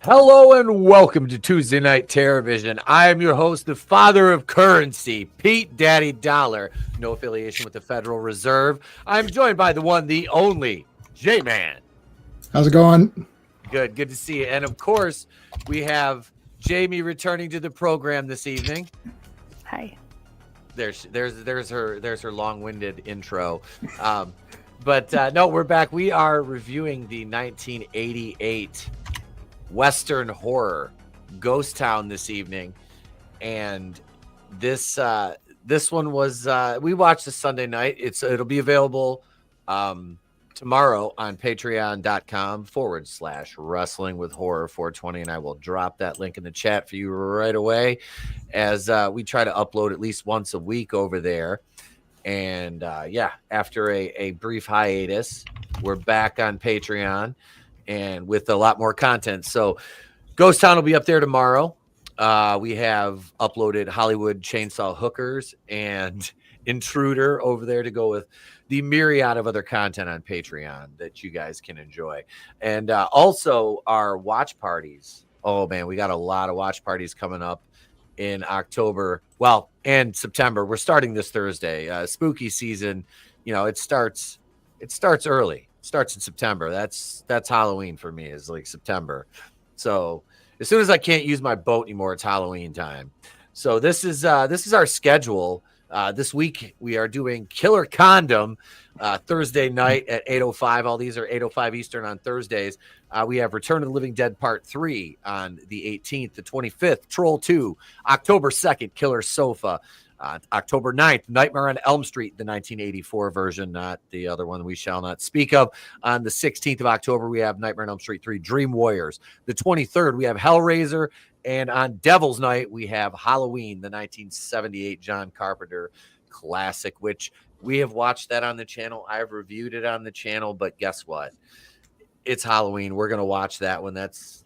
Hello and welcome to Tuesday Night Terrorvision. I am your host, the father of currency, Pete Daddy Dollar. No affiliation with the Federal Reserve. I'm joined by the one, the only, J-Man. How's it going? Good to see you. And of course, we have Jamie returning to the program this evening. Hi. There's her long-winded intro. But no, we're back. We are reviewing the 1988 Western horror Ghost Town this evening, and this one was we watched this Sunday night. It'll be available tomorrow on patreon.com/wrestling with horror 420, and I will drop that link in the chat for you right away as we try to upload at least once a week over there. And after a brief hiatus, we're back on Patreon and with a lot more content. So Ghost Town will be up there tomorrow. We have uploaded Hollywood Chainsaw Hookers and Intruder over there to go with the myriad of other content on Patreon that you guys can enjoy. And also our watch parties. Oh man, we got a lot of watch parties coming up in October. Well, and September. We're starting this Thursday. Spooky season, it starts early. Starts in September. That's Halloween for me, is like September. So as soon as I can't use my boat anymore, it's Halloween time. So this is our schedule. This week we are doing Killer Condom Thursday night at 8:05. All these are 8:05 Eastern on Thursdays. We have Return of the Living Dead Part 3 on the 18th, the 25th, Troll 2, October 2nd, Killer Sofa. October 9th, Nightmare on Elm Street, the 1984 version, not the other one we shall not speak of. On the 16th of October, we have Nightmare on Elm Street 3, Dream Warriors. The 23rd, we have Hellraiser. And on Devil's Night, we have Halloween, the 1978 John Carpenter classic, which we have watched that on the channel. I've reviewed it on the channel, but guess what? It's Halloween. We're going to watch that one. That's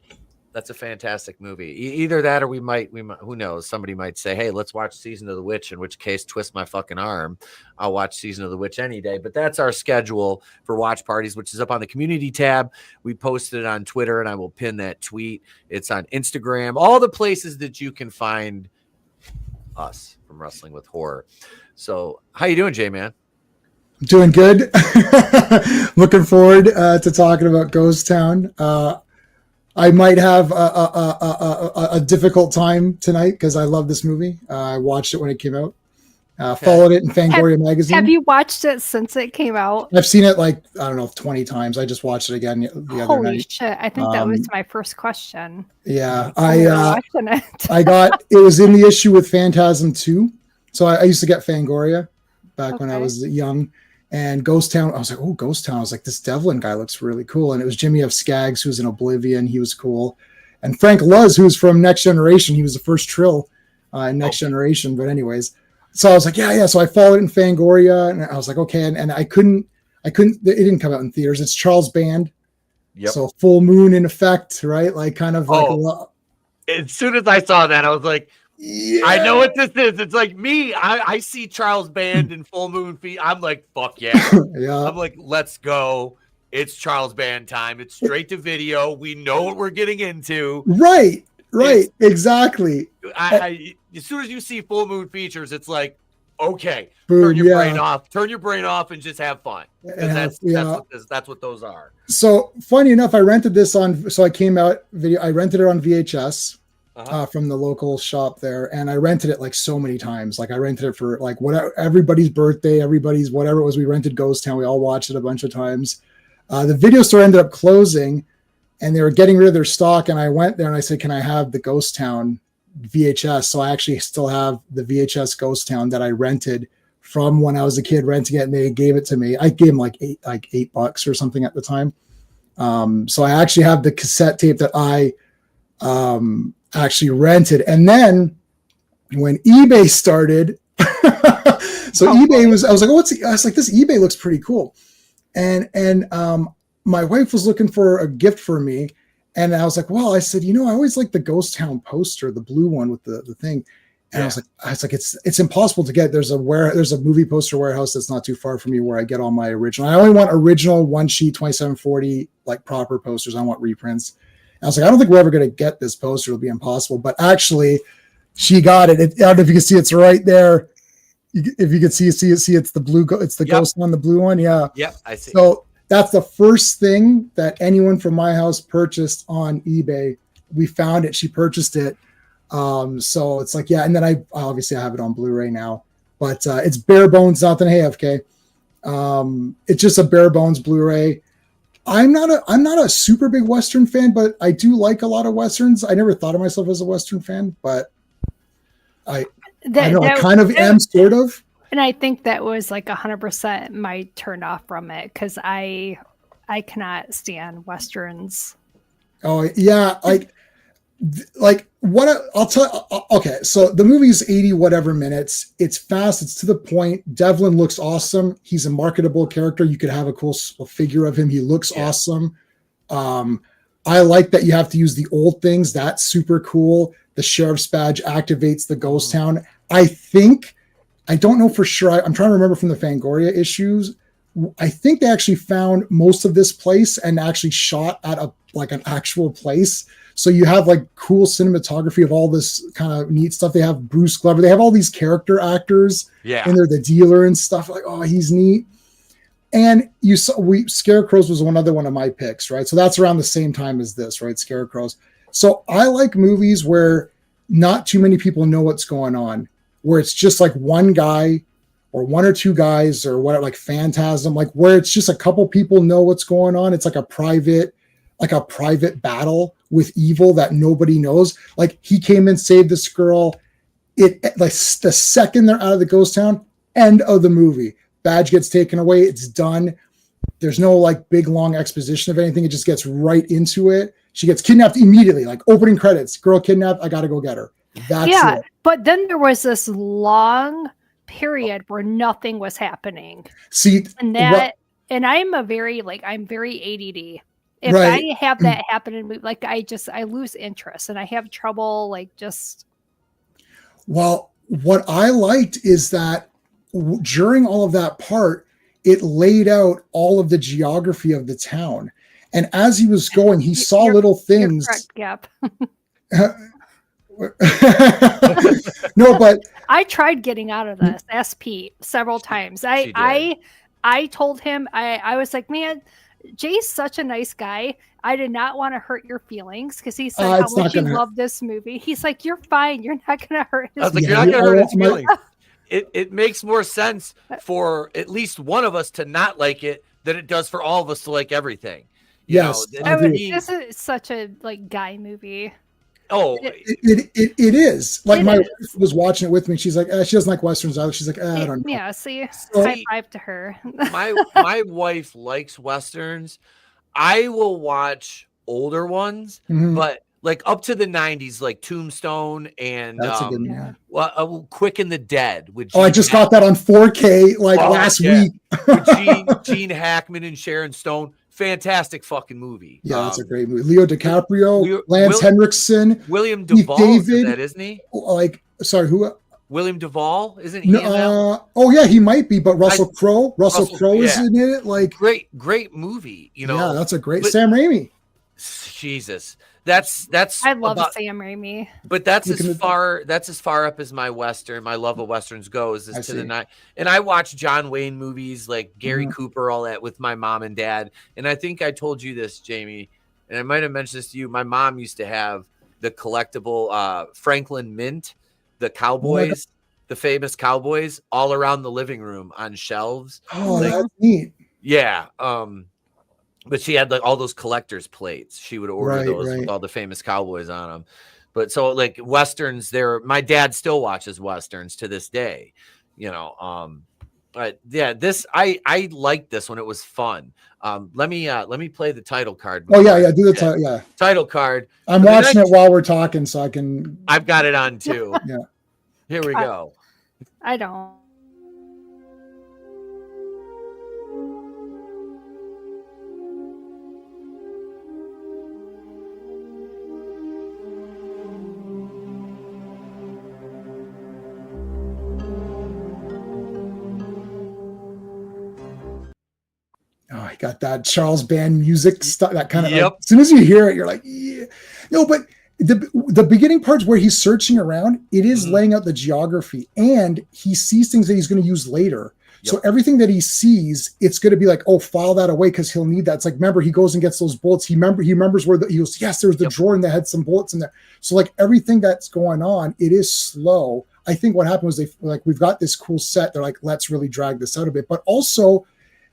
a fantastic movie. Either that or we might, who knows? Somebody might say, hey, let's watch Season of the Witch, in which case, twist my fucking arm. I'll watch Season of the Witch any day. But that's our schedule for watch parties, which is up on the community tab. We posted it on Twitter, and I will pin that tweet. It's on Instagram, all the places that you can find us from Wrestling with Horror. So how you doing, J-Man? I'm doing good. Looking forward to talking about Ghost Town. I might have a difficult time tonight because I love this movie. I watched it when it came out. Followed it in Fangoria magazine. Have you watched it since it came out? I've seen it 20 times. I just watched it again the other night. Holy shit. I think that was my first question. Yeah. I got it was in the issue with Phantasm 2. So I used to get Fangoria back when I was young. And Ghost Town, I was like, oh, Ghost Town. I was like, this Devlin guy looks really cool. And it was Jimmy F. Skaggs, who was in Oblivion. He was cool. And Frank Luz, who's from Next Generation. He was the first Trill in Next Generation. But anyways, so I was like, yeah. So I followed it in Fangoria. And I was like, okay. And I couldn't, it didn't come out in theaters. It's Charles Band. Yep. So full moon in effect, right? Like kind of as soon as I saw that, I was like, yeah. I know what this is. It's like me. I see Charles Band in Full Moon Feet. I'm like, fuck yeah. Yeah. I'm like, let's go. It's Charles Band time. It's straight to video. We know what we're getting into. Right. Exactly. As soon as you see Full Moon Features, it's like, okay, boom, turn your brain off. Turn your brain off and just have fun. That's what those are. So funny enough, I rented this I rented it on VHS. From the local shop there, and I rented it like so many times. Like I rented it for like whatever, everybody's birthday, everybody's whatever it was. We rented Ghost Town. We all watched it a bunch of times. The video store ended up closing, and they were getting rid of their stock. And I went there and I said, "Can I have the Ghost Town VHS?" So I actually still have the VHS Ghost Town that I rented from when I was a kid renting it, and they gave it to me. I gave them like $8 or something at the time. So I actually have the cassette tape that I actually rented. And then when eBay started, eBay was, I was like, I was like, this eBay looks pretty cool. And my wife was looking for a gift for me. And I was like, well, I said, I always like the Ghost Town poster, the blue one with the thing. And I was like, it's impossible to get. There's a movie poster warehouse that's not too far from me where I get all my original. I only want original one sheet 2740, like proper posters. I want reprints. I was like, I don't think we're ever going to get this poster. It'll be impossible. But actually, she got it. I don't know if you can see it's right there. If you can see it's the blue. It's the ghost one, the blue one. Yeah. Yep, I see. So that's the first thing that anyone from my house purchased on eBay. We found it. She purchased it. So it's like, yeah. And then I obviously have it on Blu-ray now, but it's bare bones, nothing. Hey, FK. It's just a bare bones Blu-ray. I'm not a super big Western fan, but I do like a lot of Westerns. I never thought of myself as a Western fan, but I kind of am, sort of. And I think that was like 100% my turn off from it, because I cannot stand Westerns. Oh yeah, I'll tell. Okay, so the movie's 80 whatever minutes. It's fast. It's to the point. Devlin looks awesome. He's a marketable character. You could have a cool figure of him. He looks awesome. I like that you have to use the old things. That's super cool. The sheriff's badge activates the ghost town. I don't know for sure. I'm trying to remember from the Fangoria issues. I think they actually found most of this place and actually shot at an actual place. So you have like cool cinematography of all this kind of neat stuff. They have Bruce Glover. They have all these character actors. Yeah. And they're the dealer and stuff. Like, oh, he's neat. And Scarecrows was another one of my picks, right? So that's around the same time as this, right? Scarecrows. So I like movies where not too many people know what's going on, where it's just like one guy or one or two guys or whatever, like Phantasm, like where it's just a couple people know what's going on. It's like a private battle with evil that nobody knows. Like he came and saved this girl. It like the second they're out of the ghost town, end of the movie. Badge gets taken away. It's done. There's no like big long exposition of anything. It just gets right into it. She gets kidnapped immediately, like opening credits. Girl kidnapped. I got to go get her. That's it. But then there was this long period where nothing was happening. See, and I'm very ADD. If I have that happen in movie, like I lose interest and I have trouble Well, what I liked is that during all of that part, it laid out all of the geography of the town. And as he was going, he saw little things. Yep. No, but I tried getting out of this SP several times. I told him, I was like, man, Jay's such a nice guy. I did not want to hurt your feelings, because he said how much you love this movie. He's like, you're fine. You're not going to hurt his feelings. I was like, you're not going to hurt his feelings. It makes more sense for at least one of us to not like it than it does for all of us to like everything. Yes, this is such a guy movie. Oh, it is. Like my wife was watching it with me. She's like, she doesn't like Westerns either. She's like, I don't know. Yeah, see, high five to her. my wife likes Westerns. I will watch older ones, but like up to the 90s, like Tombstone and Quick and the Dead. I just got that on 4K last week. With Gene Hackman and Sharon Stone. Fantastic fucking movie. Yeah, that's a great movie. Leo DiCaprio, Lance Henriksen, William Duvall, David, that isn't he? Who? William Duvall, isn't he? Oh yeah, he might be, but Russell Crowe is in it. Like great movie. Yeah, that's a great Sam Raimi. Jesus. That's I love Sam Raimi. But that's as far up as my Western, my love of Westerns goes, is to the night. And I watch John Wayne movies like Gary Cooper, all that with my mom and dad. And I think I told you this, Jamie, and I might have mentioned this to you. My mom used to have the collectible Franklin Mint, the Cowboys, the famous Cowboys, all around the living room on shelves. Oh, that's neat. Yeah. But she had all those collector's plates. She would order those with all the famous Cowboys on them. But so like Westerns, my dad still watches Westerns to this day, but yeah, I liked this one. It was fun. Let me play the title card. Oh yeah. Do the title card. I'm watching it while we're talking, so I can. I've got it on too. Yeah. Here we go. I don't. Oh, got that Charles Band music stuff. That kind of Yep. as soon as you hear it, you're like, yeah. No, but the beginning parts where he's searching around, it is laying out the geography, and he sees things that he's going to use later. Yep. So everything that he sees, it's going to be like, oh, file that away because he'll need that. It's like, remember, he goes and gets those bullets. He remembers where he goes, yes, there's the drawer and that had some bullets in there. So like everything that's going on, it is slow. I think what happened was we've got this cool set. They're like, let's really drag this out a bit. But also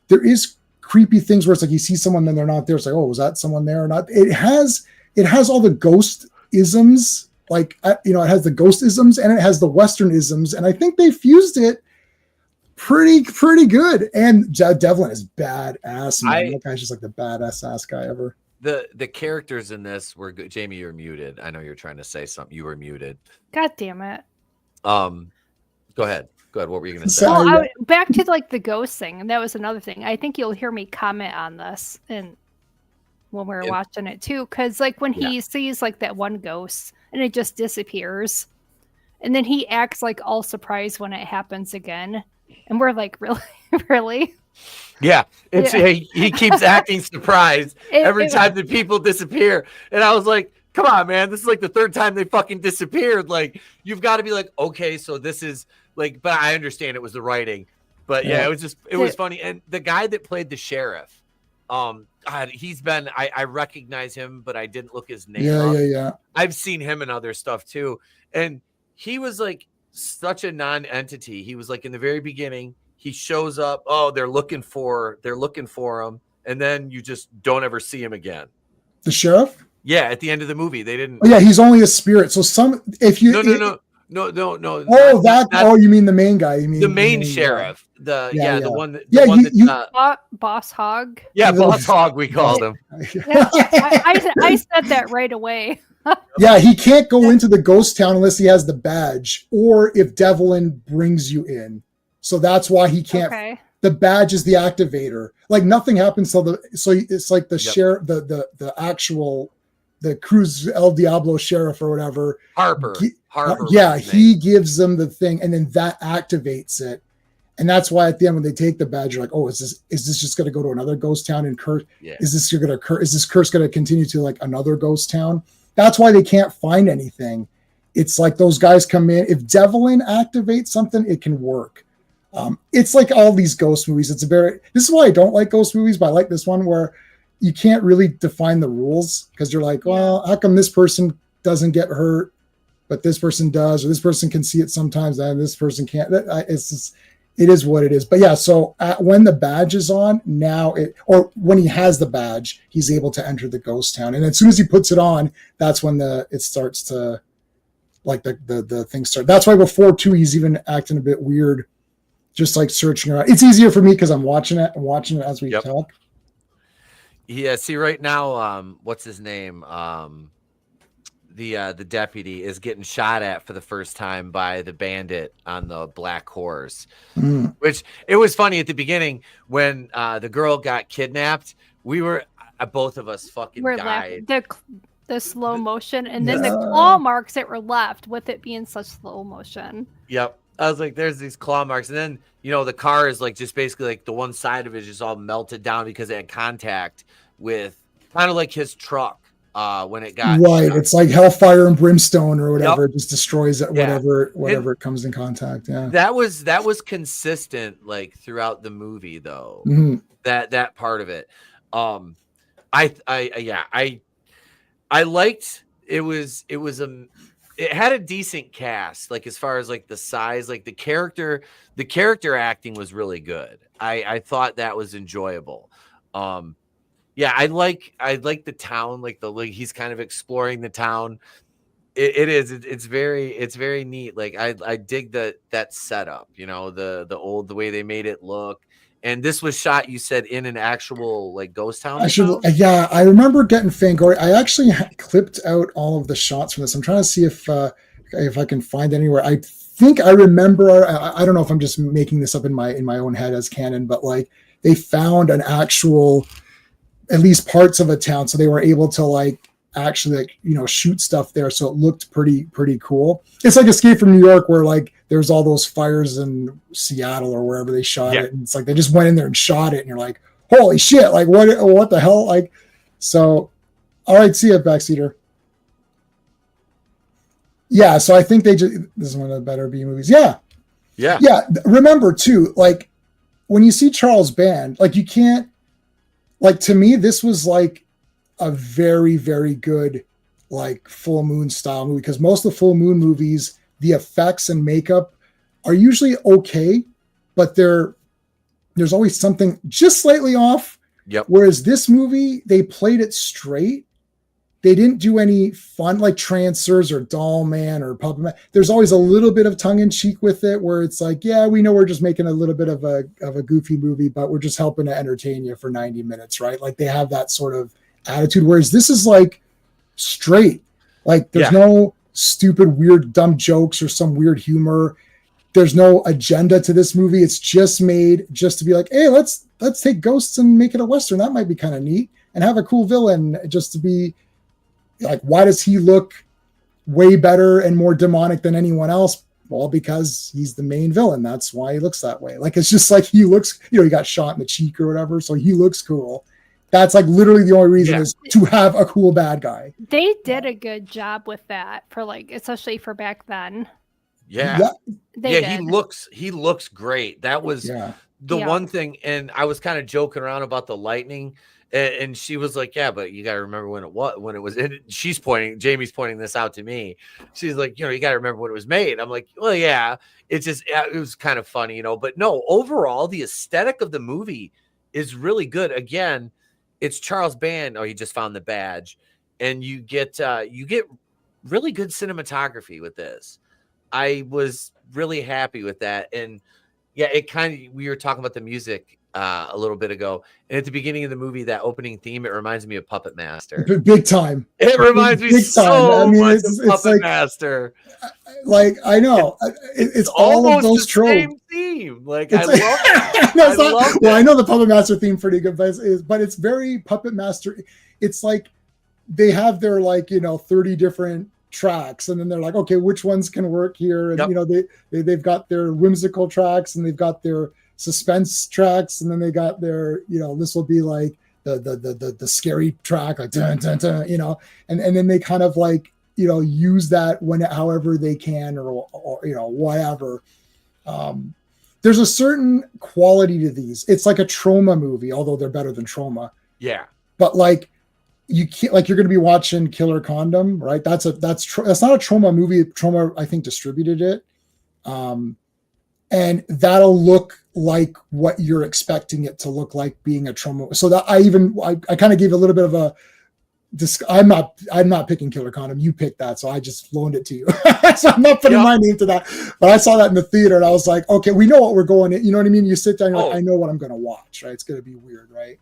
there is creepy things where it's like you see someone and they're not there. It's like, oh, was that someone there or not? It has all the ghost isms, like, it has the ghost isms and it has the Western isms. And I think they fused it pretty good. And Devlin is badass, man. That guy's just like the badass ass guy ever. The characters in this were good. Jamie, you're muted. I know you're trying to say something. You were muted. God damn it. Go ahead. What were you going to say? Well, back to like the ghost thing, and that was another thing. I think you'll hear me comment on this and when we're watching it too, because like when he sees like that one ghost and it just disappears, and then he acts like all surprised when it happens again. And we're like, really? Yeah. He keeps acting surprised every time the people disappear. And I was like, come on, man. This is like the third time they fucking disappeared. Like, you've got to be like, okay, so this is like, but I understand it was the writing. But it was funny. And the guy that played the sheriff, he's been, I recognize him, but I didn't look his name up. Yeah. I've seen him in other stuff too. And he was like, such a non-entity. He was like in the very beginning, he shows up, they're looking for him, and then you just don't ever see him again. The sheriff? Yeah, at the end of the movie they didn't. Oh yeah, he's only a spirit. So No, you mean the main guy. You mean the main sheriff. The one Boss Hog. Yeah, Boss Hog we called him. I said that right away. Yeah, he can't go into the ghost town unless he has the badge, or if Devlin brings you in. So that's why he can't. Okay. The badge is the activator. Like nothing happens till it's like the sheriff, the actual Cruz El Diablo sheriff or whatever. Harper. He gives them the thing, and then that activates it. And that's why at the end when they take the badge, you're like, oh, is this just going to go to another ghost town and curse? Yeah. Is this curse going to continue to like another ghost town? That's why they can't find anything. It's like those guys come in. If Devlin activates something, it can work. It's like all these ghost movies. This is why I don't like ghost movies, but I like this one where you can't really define the rules because you're like, well, how come this person doesn't get hurt, but this person does, or this person can see it sometimes and this person can't. It is what it is. But yeah, so when the badge is on or when he has the badge, he's able to enter the ghost town. And as soon as he puts it on, that's when it starts to like the things start. That's why before too, he's even acting a bit weird, just like searching around. It's easier for me because I'm watching it as we talk. Yeah. See right now, what's his name? The deputy is getting shot at for the first time by the bandit on the black horse, which it was funny at the beginning when the girl got kidnapped. We were both of us fucking died. The slow motion and then the claw marks that were left with it being such slow motion. Yep. I was like, there's these claw marks. And then, the car is like just basically like the one side of it is just all melted down because it had contact with kind of like his truck. When it got right, it's like hellfire and brimstone or whatever. It just destroys it, whatever it comes in contact. Yeah, that was consistent like throughout the movie though. That part of it. I liked it was it had a decent cast like as far as like the size, like the character acting was really good. I thought that was enjoyable. Yeah, I like the town, like he's kind of exploring the town. It's very neat. Like I dig that setup, the way they made it look. And this was shot, you said, in an actual like ghost town. I remember getting Fangoria. I actually clipped out all of the shots from this. I'm trying to see if I can find anywhere. I think I remember. I don't know if I'm just making this up in my own head as canon, but like they found an actual, at least parts of a town, so they were able to like actually shoot stuff there, so it looked pretty cool. It's like Escape from New York where like there's all those fires in Seattle or wherever they shot it, and it's like they just went in there and shot it and you're like, holy shit, like what the hell? Like, so, all right, see you, Backseater. Yeah, so I think this is one of the better B movies. Yeah. Remember too, like when you see Charles Band, like you can't, like to me, this was like a very, very good like full moon style movie, because most of the full moon movies, the effects and makeup are usually okay, but there's always something just slightly off. Yep. Whereas this movie, they played it straight. They didn't do any fun like Trancers or Doll Man or Puppet Man. There's always a little bit of tongue in cheek with it, where it's like, yeah, we know we're just making a little bit of a goofy movie, but we're just helping to entertain you for 90 minutes, right? Like they have that sort of attitude. Whereas this is like straight, like there's no stupid, weird, dumb jokes or some weird humor. There's no agenda to this movie. It's just made just to be like, hey, let's take ghosts and make it a Western. That might be kind of neat, and have a cool villain just to be like, why does he look way better and more demonic than anyone else? Well, because he's the main villain. That's why he looks that way. Like, it's just like he looks, he got shot in the cheek or whatever, so he looks cool. That's like literally the only reason is to have a cool bad guy. They did a good job with that for like, especially for back then. Yeah. They did. He looks great. That was the one thing. And I was kind of joking around about the lightning. And she was like, yeah, but you got to remember when it was. And Jamie's pointing this out to me. She's like, you got to remember when it was made. I'm like, well, yeah, it was kind of funny, but no, overall, the aesthetic of the movie is really good. Again, it's Charles Band. Oh, he just found the badge. And you get really good cinematography with this. I was really happy with that. And yeah, we were talking about the music a little bit ago, and at the beginning of the movie, that opening theme, it reminds me of Puppet Master. Big time. It reminds me so much of Puppet Master. Like, I know it's all of those tropes. Same theme. Like, I love it. Well, I know the Puppet Master theme pretty good, but it's very Puppet Master. It's like they have their 30 different tracks, and then they're like, okay, which ones can work here? And they've got their whimsical tracks, and they've got their suspense tracks, and then they got their this will be like the scary track, like dun, dun, dun, and then they kind of like use that however they can, or whatever. There's a certain quality to these. It's like a trauma movie, although they're better than Trauma. Yeah, but like you can't, like, you're going to be watching Killer Condom, right? That's not a Trauma movie. Trauma, I think, distributed it. And that'll look like what you're expecting it to look like being a Trauma. So that I kind of gave a little bit of a, I'm not picking Killer Condom. You picked that. So I just loaned it to you. So I'm not putting my name to that, but I saw that in the theater and I was like, okay, we know what we're going in. You know what I mean? You sit down, you're like, I know what I'm going to watch, right? It's going to be weird, right?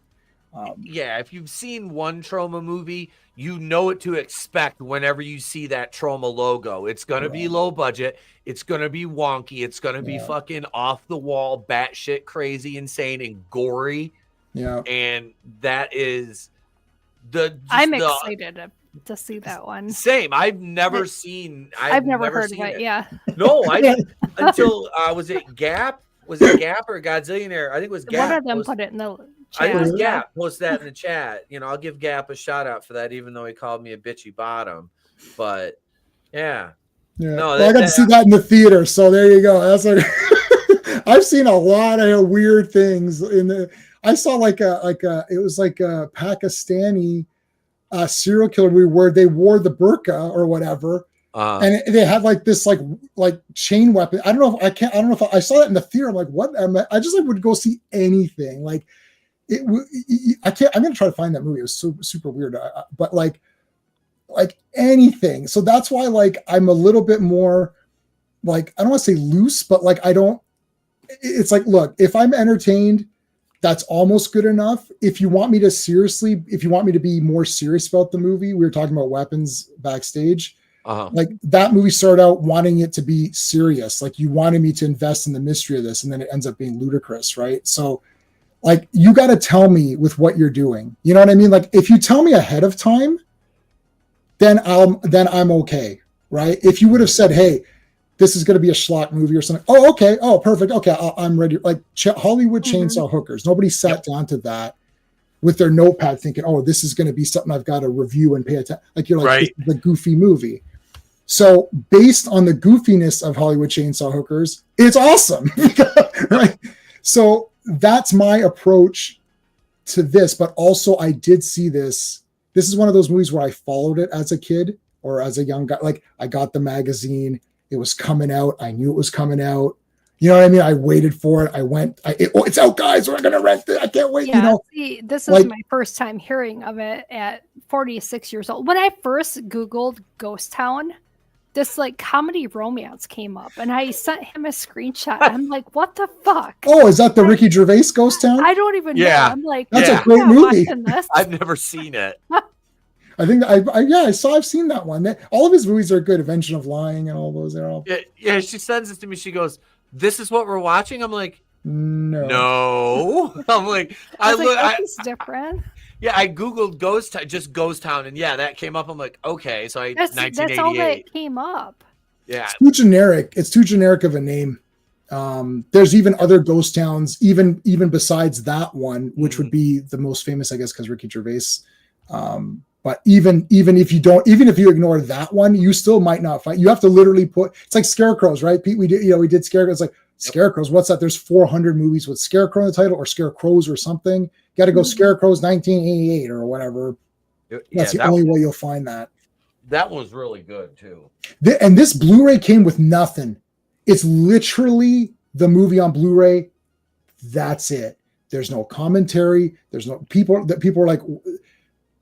If you've seen one Trauma movie, you know what to expect whenever you see that Trauma logo. It's going to be low budget. It's going to be wonky. It's going to be fucking off the wall, batshit crazy, insane, and gory. Yeah. And that is I'm excited to see that one. Same. I've never heard of it. Yeah. No, I didn't until was it Gap? Was it Gap or Godzillionaire? I think it was Gap. One of them put it in the chat. I think it was Gap. Post that in the chat. I'll give Gap a shout out for that, even though he called me a bitchy bottom. But yeah. No, I got to see that in the theater. So there you go. That's like I've seen a lot of weird things in the. I saw it was like a Pakistani serial killer movie where they wore the burqa or whatever. And they had like this like chain weapon. I don't know if I saw that in the theater. I'm like, what? I just would go see anything. Like I'm gonna try to find that movie. It was so super weird. But like anything. So that's why I'm a little bit more I don't want to say loose, but it's like, look, if I'm entertained, that's almost good enough. If you want me to be more serious about the movie, we were talking about weapons backstage. That movie started out wanting it to be serious. Like, you wanted me to invest in the mystery of this, and then it ends up being ludicrous, right? So you got to tell me with what you're doing. You know what I mean? Like, if you tell me ahead of time, then I'm okay, right? If you would have said, hey, this is going to be a schlock movie or something. Oh, okay. Oh, perfect. Okay, I'm ready. Like Hollywood Chainsaw Hookers. Nobody sat down to that with their notepad thinking, oh, this is going to be something I've got to review and pay attention. Like you're like, this is a goofy movie. So based on the goofiness of Hollywood Chainsaw Hookers, it's awesome. Right? So that's my approach to this. But also I did see this. This is one of those movies where I followed it as a kid or as a young guy. Like I got the magazine. It was coming out. I knew it was coming out. You know what I mean? I waited for it. I went, it's out, guys. We're going to rent it. I can't wait. Yeah, you know, see, this is my first time hearing of it at 46 years old. When I first Googled Ghost Town, this like comedy romance came up and I sent him a screenshot. I'm like, what the fuck? Oh, is that the Ricky Gervais Ghost Town? I don't even know. I'm like, that's a great movie. I've never seen it. I think I've seen that one. All of his movies are good. Invention of Lying and all those. They're all. Yeah. She sends it to me. She goes, "This is what we're watching." I'm like, no. I'm like, it's different. Yeah, I googled Ghost Town, and that came up. I'm like, okay, so that's 1988. That's all that came up. Yeah, it's too generic. It's too generic of a name. There's even other ghost towns, even besides that one, which would be the most famous, I guess, because Ricky Gervais. But even if you ignore that one, you still might not find. You have to literally it's like scarecrows, right? Pete, we did scarecrows. Like scarecrows. What's that? There's 400 movies with scarecrow in the title or scarecrows or something. Got to go scarecrows 1988 or whatever. That's the only way you'll find that. That was really good too. And this Blu-ray came with nothing. It's literally the movie on Blu-ray. That's it. There's no commentary. There's no people are like,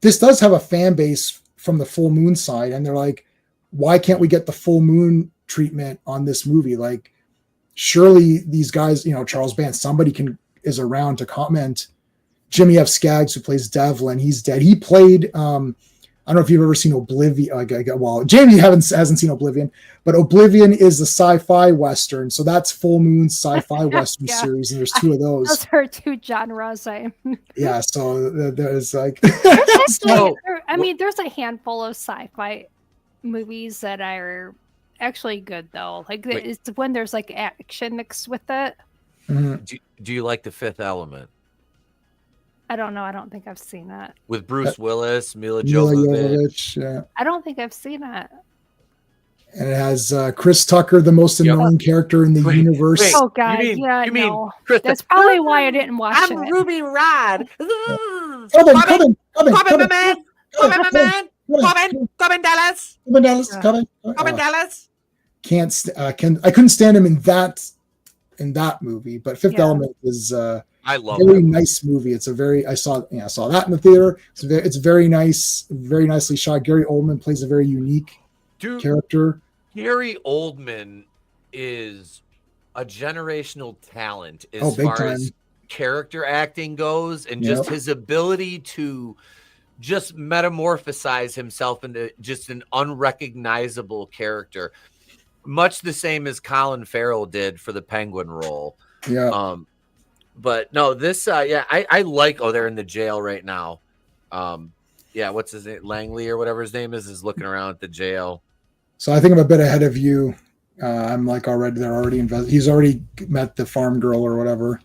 this does have a fan base from the Full Moon side. And they're like, why can't we get the Full Moon treatment on this movie? Like, surely these guys, Charles Band, somebody is around to comment. Jimmy F. Skaggs, who plays Devlin, he's dead. He played, I don't know if you've ever seen Oblivion. Well, Jamie hasn't seen Oblivion, but Oblivion is a sci-fi Western. So that's Full Moon's sci-fi Western series. And there's two of those. Those are two genres. Yeah. So there's like, there's a handful of sci-fi movies that are actually good though. Like it's when there's like action mixed with it. Mm-hmm. Do you like The Fifth Element? I don't know. I don't think I've seen that. With Bruce Willis, Mila Jovovich. Yeah. I don't think I've seen that. And it has Chris Tucker, the most annoying character in the universe. Oh God, no. That's probably why I didn't watch it. I'm Ruby Rod. Come in, man. Come in, Dallas. Dallas. I couldn't stand him in that movie, but Fifth Element is I love a very nice movie. It's I saw that in the theater. It's very nice, very nicely shot. Gary Oldman plays a very unique character. Gary Oldman is a generational talent as big far time. as character acting goes, and just his ability to just metamorphosize himself into just an unrecognizable character, much the same as Colin Farrell did for the Penguin role. Yeah. But no, this, I like, they're in the jail right now. What's his name? Langley or whatever his name is looking around at the jail. So I think I'm a bit ahead of you. I'm like they're already invested. He's already met the farm girl or whatever.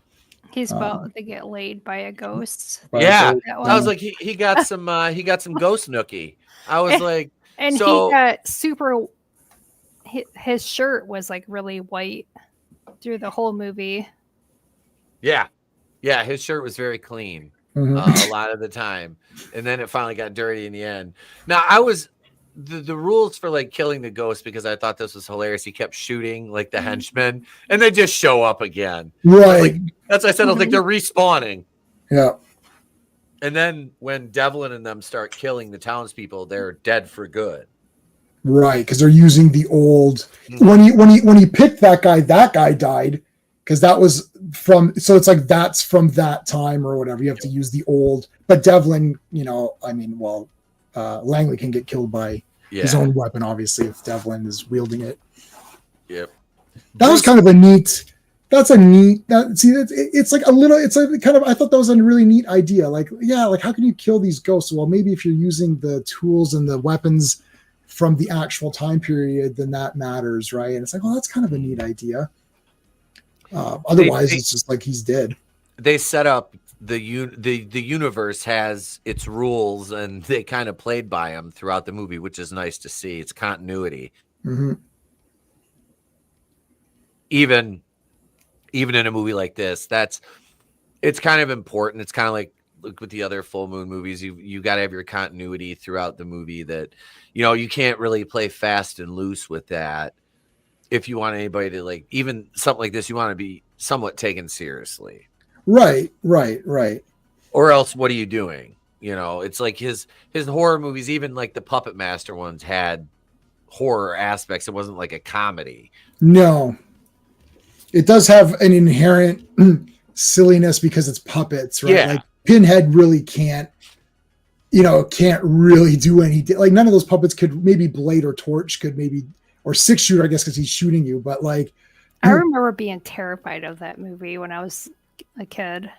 He's about to get laid by a ghost. Yeah. I was like, he got some ghost nookie. I was like, and he got super, his shirt was like really white through the whole movie. Yeah, his shirt was very clean a lot of the time, and then it finally got dirty in the end. Now, I was the rules for like killing the ghost, because I thought this was hilarious. He kept shooting like the henchmen, and they just show up again. Right. Like, that's what I said. I was like, they're respawning. Yeah. And then when Devlin and them start killing the townspeople, they're dead for good. Right, because they're using the old. When he picked that guy died. Because that was so it's like that's from that time or whatever. You have to use the old. But Devlin, Langley can get killed by his own weapon, obviously, if Devlin is wielding it. Yep. That was kind of a neat. It's like a little. It's like kind of. I thought that was a really neat idea. Like how can you kill these ghosts? Well, maybe if you're using the tools and the weapons from the actual time period, then that matters, right? And it's like, oh, that's kind of a neat idea. Otherwise, it's just like he's dead. They set up the universe has its rules, and they kind of played by them throughout the movie, which is nice to see. It's continuity. Mm-hmm. Even in a movie like this, it's kind of important. It's kind of like with the other full moon movies, you got to have your continuity throughout the movie. That you can't really play fast and loose with that. If you want anybody to like, even something like this, you want to be somewhat taken seriously. Right. Or else, what are you doing? It's like his horror movies, even like the Puppet Master ones, had horror aspects. It wasn't like a comedy. No, it does have an inherent silliness because it's puppets, right? Yeah. Like Pinhead really can't really do anything. Like none of those puppets could. Maybe Blade or Torch could maybe, or Six Shooter, I guess, because he's shooting you. But like, I remember being terrified of that movie when I was a kid.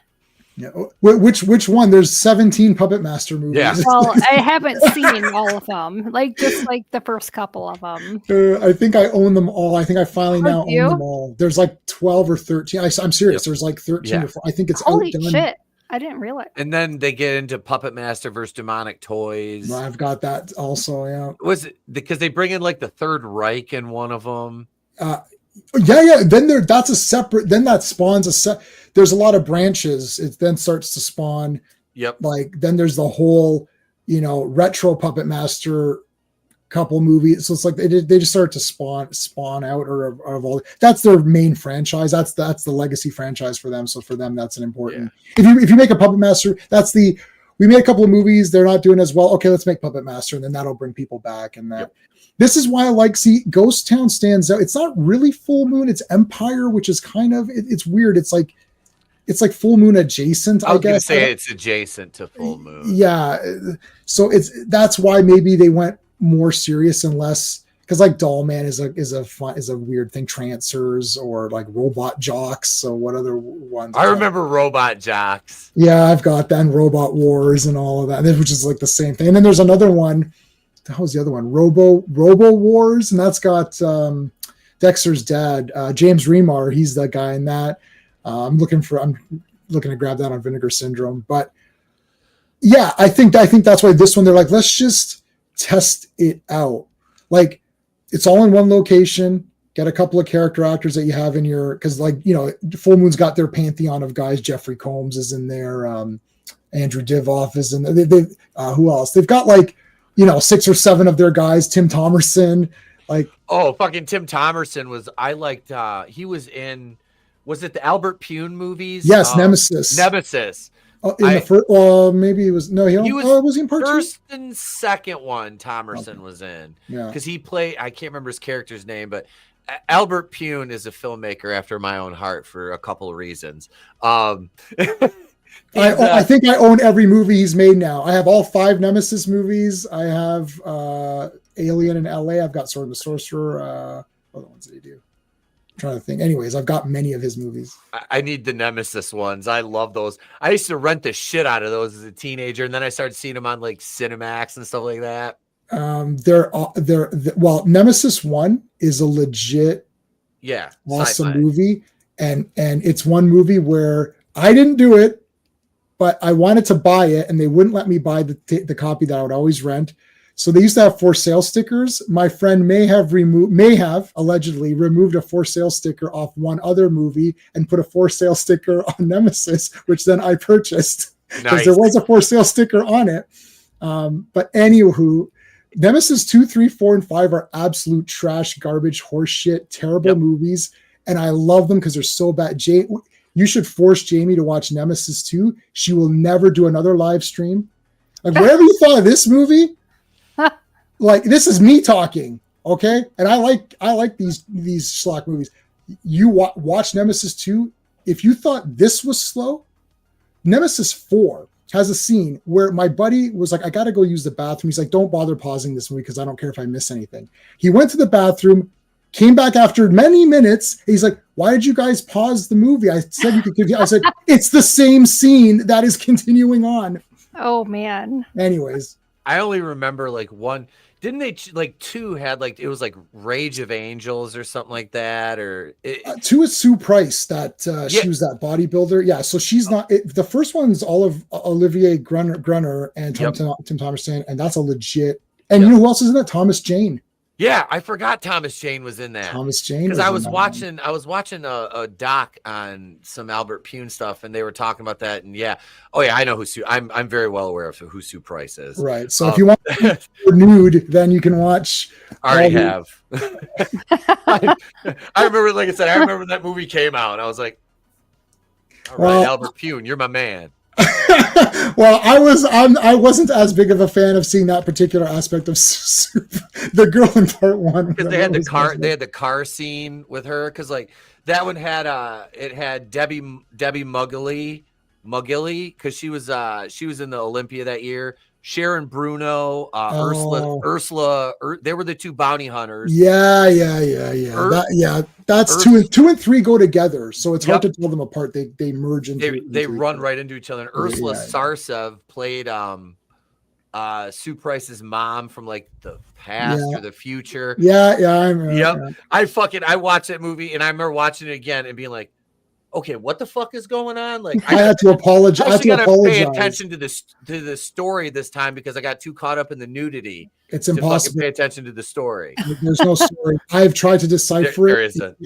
Yeah. Which one? There's 17 Puppet Master movies. Yeah. Well, I haven't seen all of them. Just the first couple of them. I think I own them all. I think I finally now you? own them all. There's like 12 or 13. I'm serious. Yep. There's like 13 Yeah. or 4. I think it's Holy outdone. shit. I didn't realize. And then they get into Puppet Master versus Demonic Toys. I've got that also. Yeah. Was it because they bring in like the Third Reich in one of them? Yeah. Then that's a separate. Then that spawns there's a lot of branches. It then starts to spawn. Yep. Like then there's the whole, retro Puppet Master couple movies. So it's like they just start to spawn out of all. That's their main franchise. That's the legacy franchise for them. So for them, that's an important. Yeah. If you make a Puppet Master, we made a couple of movies. They're not doing as well. Okay, let's make Puppet Master, and then that'll bring people back. And that. Yep. This is why I like. See, Ghost Town stands out. It's not really Full Moon. It's Empire, which is kind of it's weird. It's like Full Moon adjacent. I guess say it's adjacent to Full Moon. Yeah, so that's why maybe they went more serious and less, because like Doll Man is a weird thing. Trancers or like Robot Jocks. So what other ones? I remember Robot Jocks. Yeah, I've got that, and Robot Wars and all of that, which is like the same thing. And then there's another one. What was the other one? Robo Wars, and that's got Dexter's dad, James Remar. He's the guy in that. I'm looking to grab that on Vinegar Syndrome. But yeah, I think that's why this one they're like, let's just test it out. Like it's all in one location. Get a couple of character actors that you have in your, because like Full Moon's got their pantheon of guys. Jeffrey Combs is in there. Andrew Divoff is in there. Who else? They've got like 6 or 7 of their guys. Tim Thomerson, like fucking Tim Thomerson I liked. He was in. Was it the Albert Pune movies? Yes, Nemesis. The first, maybe it was was he in part first 2? and second one. Thomerson was in, because he played. I can't remember his character's name, but Albert Pune is a filmmaker after my own heart for a couple of reasons. I think I own every movie he's made now. I have all 5 Nemesis movies. I have Alien in LA. I've got Sword of the Sorcerer. What other ones did he do? Trying to think. Anyways, I've got many of his movies. I need the Nemesis ones. I love those. I used to rent the shit out of those as a teenager, and then I started seeing them on like Cinemax and stuff like that. Well, Nemesis 1 is a legit awesome sci-fi movie, and it's one movie where I didn't do it, but I wanted to buy it, and they wouldn't let me buy the copy that I would always rent. So they used to have for sale stickers. My friend may have allegedly removed a for sale sticker off one other movie and put a for sale sticker on Nemesis, which then I purchased because there was a for sale sticker on it. But anywho, Nemesis 2, 3, 4, and 5 are absolute trash, garbage, horseshit, terrible movies, and I love them because they're so bad. You should force Jamie to watch Nemesis 2. She will never do another live stream. Like whatever you thought of this movie. Like this is me talking, okay? And I like these schlock movies. You watch Nemesis 2. If you thought this was slow, Nemesis 4 has a scene where my buddy was like, I got to go use the bathroom. He's like, don't bother pausing this movie because I don't care if I miss anything. He went to the bathroom, came back after many minutes. He's like, why did you guys pause the movie? I said you could continue. I said, it's the same scene that is continuing on. Oh, man. Anyways. I only remember like one. Didn't they like 2 had like, it was like Rage of Angels or something like that, or 2 is Sue Price, that she was that bodybuilder. Yeah, so she's not. The first one's all of Olivier Grunner and Tim Thomerson, and that's a legit. And you know who else is in that? Thomas Jane. Yeah, I forgot Thomas Jane was in that. Thomas Jane, because I was watching a doc on some Albert Pune stuff, and they were talking about that. And I know who Sue. I'm very well aware of who Sue Price is. Right. So if you want nude, then you can watch. Already have. I remember, like I said, I remember that movie came out, and I was like, "All right, Albert Pune, you're my man." Well, I wasn't as big of a fan of seeing that particular aspect of the girl in part 1, because they had the car scene with her, because like that one had it had Debbie Muggley, because she was in the Olympia that year. Sharon Bruno, Ursula, they were the 2 bounty hunters. Yeah. That's 2 and 3 go together, so it's hard to tell them apart. They merge into. They run right into each other. And Ursula Sarcev played Sue Price's mom from like the past or the future. Yeah, I remember. Yep. I watched that movie, and I remember watching it again and being like, okay, what the fuck is going on? Like, I had to apologize. I gotta pay attention to the story this time, because I got too caught up in the nudity. It's impossible to pay attention to the story. There's no story. I've tried to decipher it. There isn't.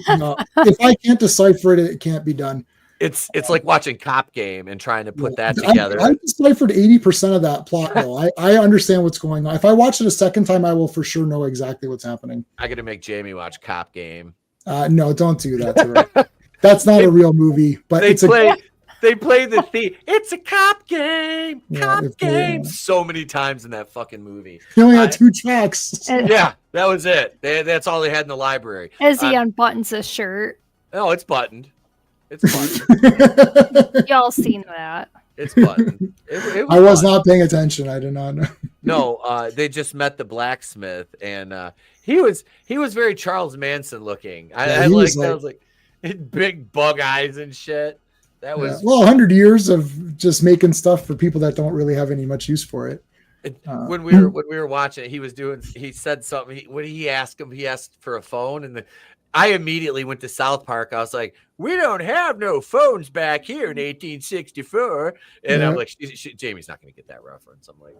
If I can't decipher it, it can't be done. It's like watching Cop Game and trying to put that together. I deciphered 80% of that plot, though. I understand what's going on. If I watch it a second time, I will for sure know exactly what's happening. I got to make Jamie watch Cop Game. No, don't do that to her. That's not a real movie, but they play the theme. It's a cop game. Cop game. So many times in that fucking movie. He only had 2 tracks. Yeah, that was it. That's all they had in the library. As he unbuttons his shirt. Oh, it's buttoned. It's buttoned. Y'all seen that? It's buttoned. I was not paying attention. I did not know. No, they just met the blacksmith, and he was very Charles Manson looking. I was like big bug eyes and shit. That was 100 years of just making stuff for people that don't really have any much use for it. When we were watching it, he said something. When he asked for a phone, and I immediately went to South Park. I was like, "We don't have no phones back here in 1864," and I'm like, "Jamie's not going to get that reference." I'm like,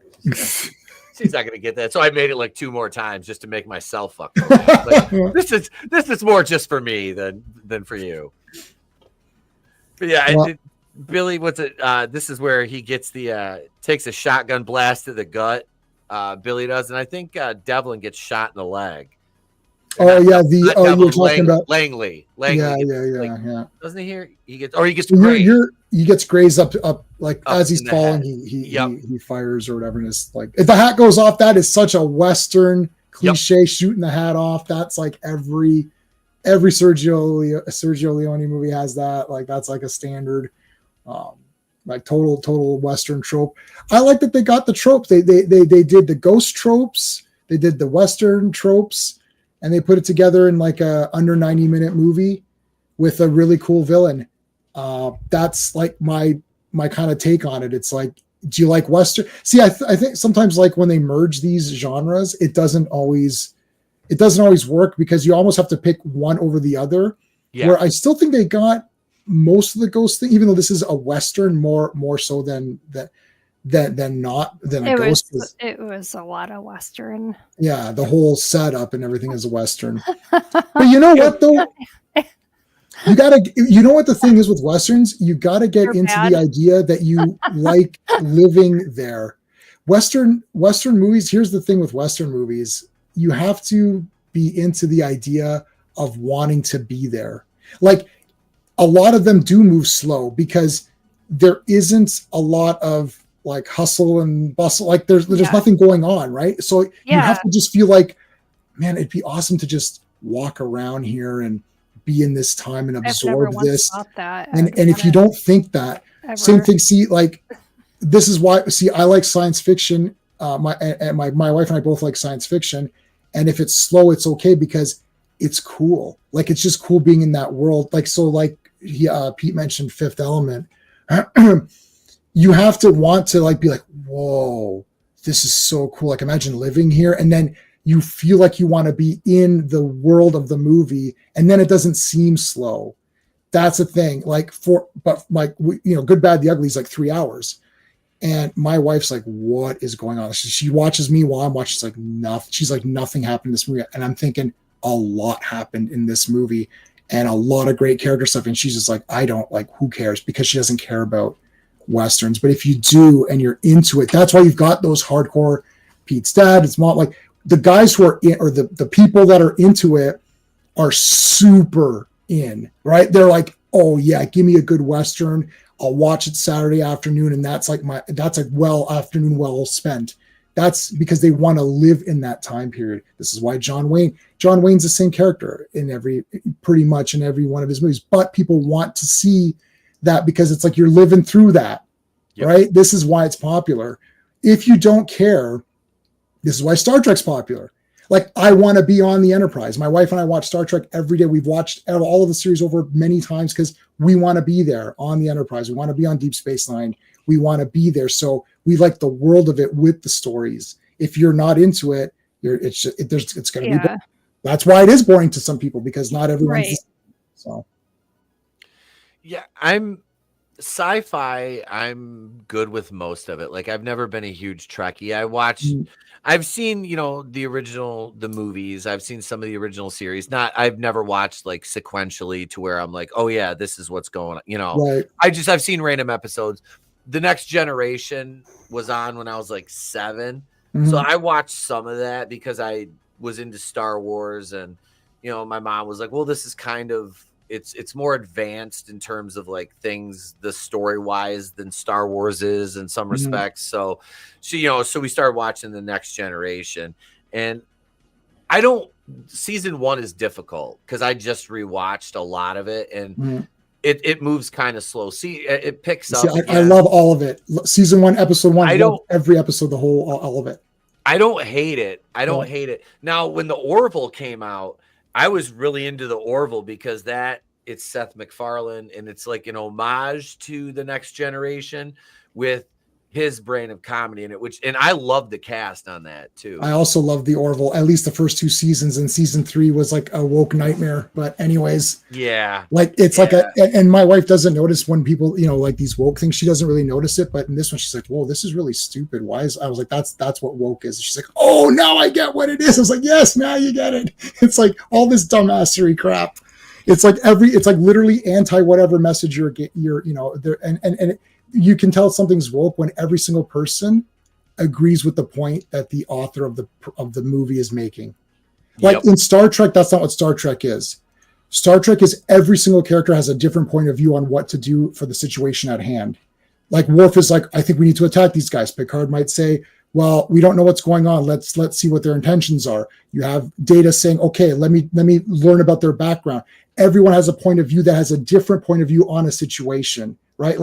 she's not going to get that. So I made it like 2 more times just to make myself fuck. Like, this is more just for me than for you. But yeah, Billy, what's it? This is where he gets takes a shotgun blast to the gut. Billy does, and I think Devlin gets shot in the leg. Oh yeah, you're talking about Langley. Yeah. Doesn't he hear? He gets grazed. He gets grazed up like up as he's falling. He fires or whatever. And it's like, if the hat goes off, that is such a Western cliche. Shooting the hat off. That's like every Sergio Leone movie has that. Like that's like a standard, like total Western trope. I like that they got the tropes. They did the ghost tropes. They did the Western tropes. And they put it together in like a under 90-minute movie with a really cool villain. That's like my kind of take on it. It's like, do you like Western? See, I think sometimes like when they merge these genres, it doesn't always work, because you almost have to pick one over the other. Yeah. Where I still think they got most of the ghost thing, even though this is a Western more so than a ghost. It was a lot of Western. Yeah, the whole setup and everything is a Western. But you know what though? You know what the thing is with Westerns? You gotta get into the idea that you like living there. Western movies, here's the thing with Western movies. You have to be into the idea of wanting to be there. Like a lot of them do move slow because there isn't a lot of like hustle and bustle, like there's nothing going on, right? So you have to just feel like, man, it'd be awesome to just walk around here and be in this time and absorb this. And if you don't think that, same thing. See, like this is why. See, I like science fiction. My wife and I both like science fiction, and if it's slow, it's okay because it's cool. Like it's just cool being in that world. Like so, like Pete mentioned, Fifth Element. You have to want to like be like, whoa, this is so cool. Like imagine living here. And then you feel like you want to be in the world of the movie, and then it doesn't seem slow. That's a thing. Good, Bad, the Ugly is like 3 hours. And my wife's like, what is going on? She watches me while I'm watching. She's like, nothing. She's like, nothing happened in this movie. And I'm thinking, a lot happened in this movie and a lot of great character stuff. And she's just like, who cares? Because she doesn't care about Westerns. But if you do and you're into it, that's why you've got those hardcore Pete's dad. It's not like the guys who are in, or the people that are into it are super in, right? They're like, oh yeah, give me a good Western. I'll watch it Saturday afternoon. And that's like afternoon well spent. That's because they want to live in that time period. This is why John Wayne's the same character pretty much in every one of his movies, but people want to see that because it's like you're living through that, right? This is why it's popular. If you don't care, this is why Star Trek's popular. Like, I want to be on the Enterprise. My wife and I watch Star Trek every day. We've watched all of the series over many times because we want to be there on the Enterprise. We want to be on Deep Space Nine. We want to be there. So we like the world of it with the stories. If you're not into it, it's going to be boring. That's why it is boring to some people, because not everyone's the same. So. Yeah, sci-fi, I'm good with most of it. Like, I've never been a huge Trekkie. I've seen, the movies. I've seen some of the original series. I've never watched like sequentially to where I'm like, oh yeah, this is what's going on. Right. I've seen random episodes. The Next Generation was on when I was like 7. Mm-hmm. So I watched some of that because I was into Star Wars, and, my mom was like, well, this is kind of, it's more advanced in terms of like things, the story wise, than Star Wars is in some respects. So we started watching The Next Generation, and season 1 is difficult because I just rewatched a lot of it, and it moves kind of slow. It picks up. I love all of it. Season 1, episode 1. Every episode, all of it. I don't hate it. Hate it. Now, when the Orville came out, I was really into the Orville because it's Seth MacFarlane, and it's like an homage to The Next Generation with his brand of comedy in it, and I love the cast on that too. I also love the Orville, at least the first 2 seasons, and season 3 was like a woke nightmare. But anyways, and my wife doesn't notice when people, like these woke things, she doesn't really notice it. But in this one, she's like, whoa, this is really stupid. Why I was like, that's what woke is. She's like, oh, now I get what it is. I was like, yes, now you get it. It's like all this dumbassery crap. It's like literally anti whatever message you're there, and you can tell something's woke when every single person agrees with the point that the author of the movie is making. Like in Star Trek, that's not what Star Trek is. Star Trek is every single character has a different point of view on what to do for the situation at hand. Like Worf is like, I think we need to attack these guys. Picard might say, well, we don't know what's going on. Let's see what their intentions are. You have Data saying, okay, let me learn about their background. Everyone has a point of view that has a different point of view on a situation, right?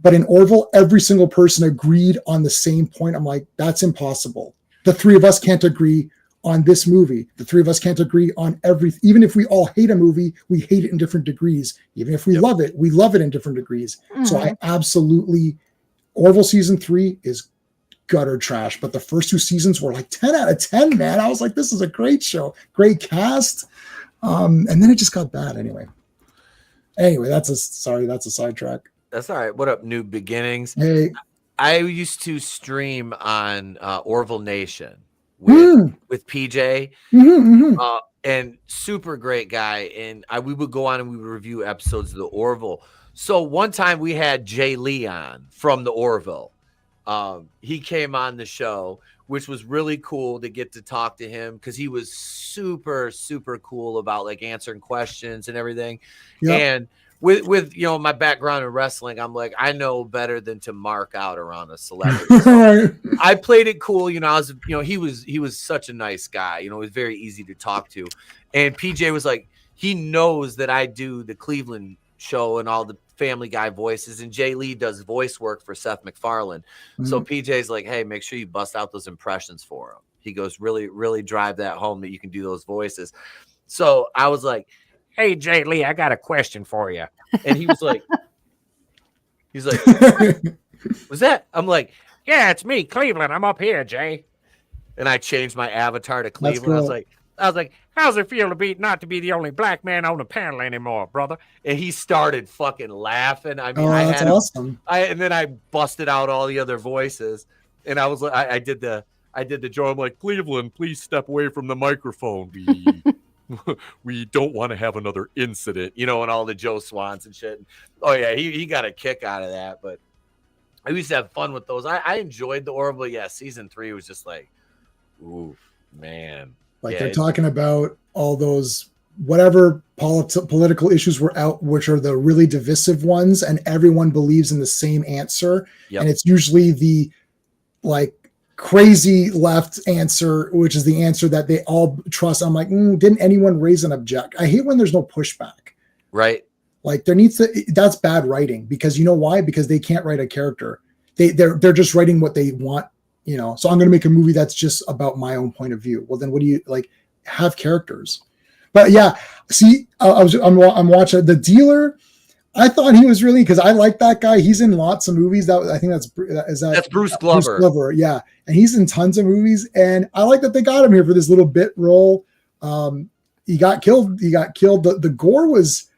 But in Orville, every single person agreed on the same point. I'm like, that's impossible. The 3 of us can't agree on this movie. The 3 of us can't agree on everything. Even if we all hate a movie, we hate it in different degrees. Even if we love it, we love it in different degrees. Mm-hmm. So I absolutely, Orville season 3 is gutter trash, but the first 2 seasons were like 10 out of 10, man. I was like, this is a great show, great cast. And then it just got bad anyway. That's a sidetrack. That's all right. What up, New Beginnings? Hey. I used to stream on Orville Nation with PJ, and super great guy. And we would go on and we would review episodes of the Orville. So one time we had Jay Lee on from the Orville. He came on the show, which was really cool to get to talk to him because he was super, super cool about like answering questions and everything. Yep. And with my background in wrestling, I'm like, I know better than to mark out around a celebrity. So I played it cool. He was such a nice guy. It was very easy to talk to. And PJ was like, he knows that I do the Cleveland show and all the Family Guy voices, and Jay Lee does voice work for Seth MacFarlane. Mm-hmm. So PJ's like, hey, make sure you bust out those impressions for him. He goes, really, really drive that home that you can do those voices. So I was like, hey, Jay Lee, I got a question for you. And he was like, was that? I'm like, yeah, it's me, Cleveland. I'm up here, Jay. And I changed my avatar to Cleveland. Cool. I was like, how's it feel not to be the only black man on the panel anymore, brother? And he started fucking laughing. I mean, that's awesome. And then I busted out all the other voices, and I was like, I did the joke. I'm like, Cleveland, please step away from the microphone. We don't want to have another incident, and all the Joe Swans and shit. Oh yeah, he got a kick out of that. But I used to have fun with those. I enjoyed the Orville. Yeah, season 3 was just like, ooh, man. Like they're talking about all those whatever political issues were out, which are the really divisive ones, and everyone believes in the same answer. Yep. And it's usually the like crazy left answer, which is the answer that they all trust. I'm like, didn't anyone raise an object? I hate when there's no pushback. Right. Like that's bad writing, because you know why? Because they can't write a character. They're just writing what they want. So I'm going to make a movie that's just about my own point of view. Well, then what do you like? Have characters. But yeah, see, I'm watching The Dealer. I thought he was really, because I like that guy. He's in lots of movies. I think that's Bruce Glover. Bruce Glover, yeah, and he's in tons of movies. And I like that they got him here for this little bit role. He got killed. The gore was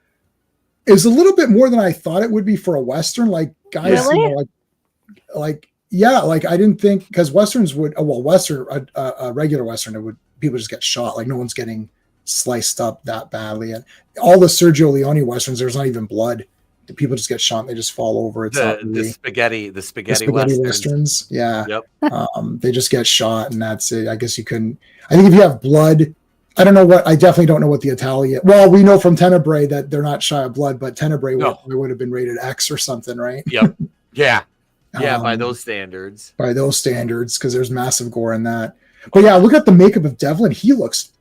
a little bit more than I thought it would be for a Western. Like guys, really? Yeah, like I didn't think, because Westerns would, a regular Western, people just get shot. Like no one's getting sliced up that badly. And all the Sergio Leone Westerns, there's not even blood. The people just get shot and they just fall over. It's the spaghetti Westerns. Yeah. Yep. They just get shot and that's it. I guess you couldn't. I think if you have blood, I definitely don't know what the Italian. Well, we know from Tenebrae that they're not shy of blood, but Tenebrae would have been rated X or something, right? Yep. Yeah. Yeah, by those standards. Because there's massive gore in that. But yeah, look at the makeup of Devlin. He looks.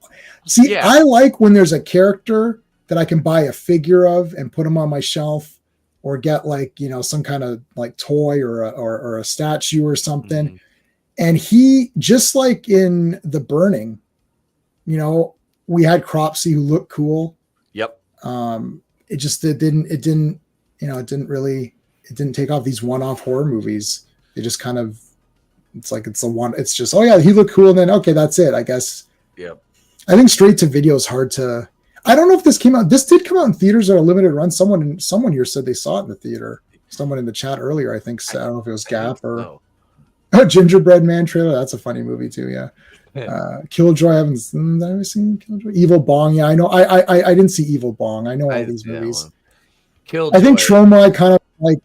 See, yeah. I like when there's a character that I can buy a figure of and put him on my shelf, or get like some kind of like toy or a statue or something. Mm-hmm. And he, just like in The Burning, we had Cropsey who looked cool. Yep. It didn't take off these one-off horror movies. They just kind of, it's just, oh yeah, he looked cool. And then, okay, that's it, I guess. Yep. I think straight to video is hard to, I don't know if this came out. This did come out in theaters at a limited run. Someone here said they saw it in the theater. Someone in the chat earlier, I think, I don't know if it was Gap or Gingerbread Man trailer. That's a funny movie too. Yeah. Killjoy. I haven't seen Killjoy. Evil Bong. Yeah, I know. I didn't see Evil Bong. I know all these movies. Killjoy. I think Trauma, I kind of like,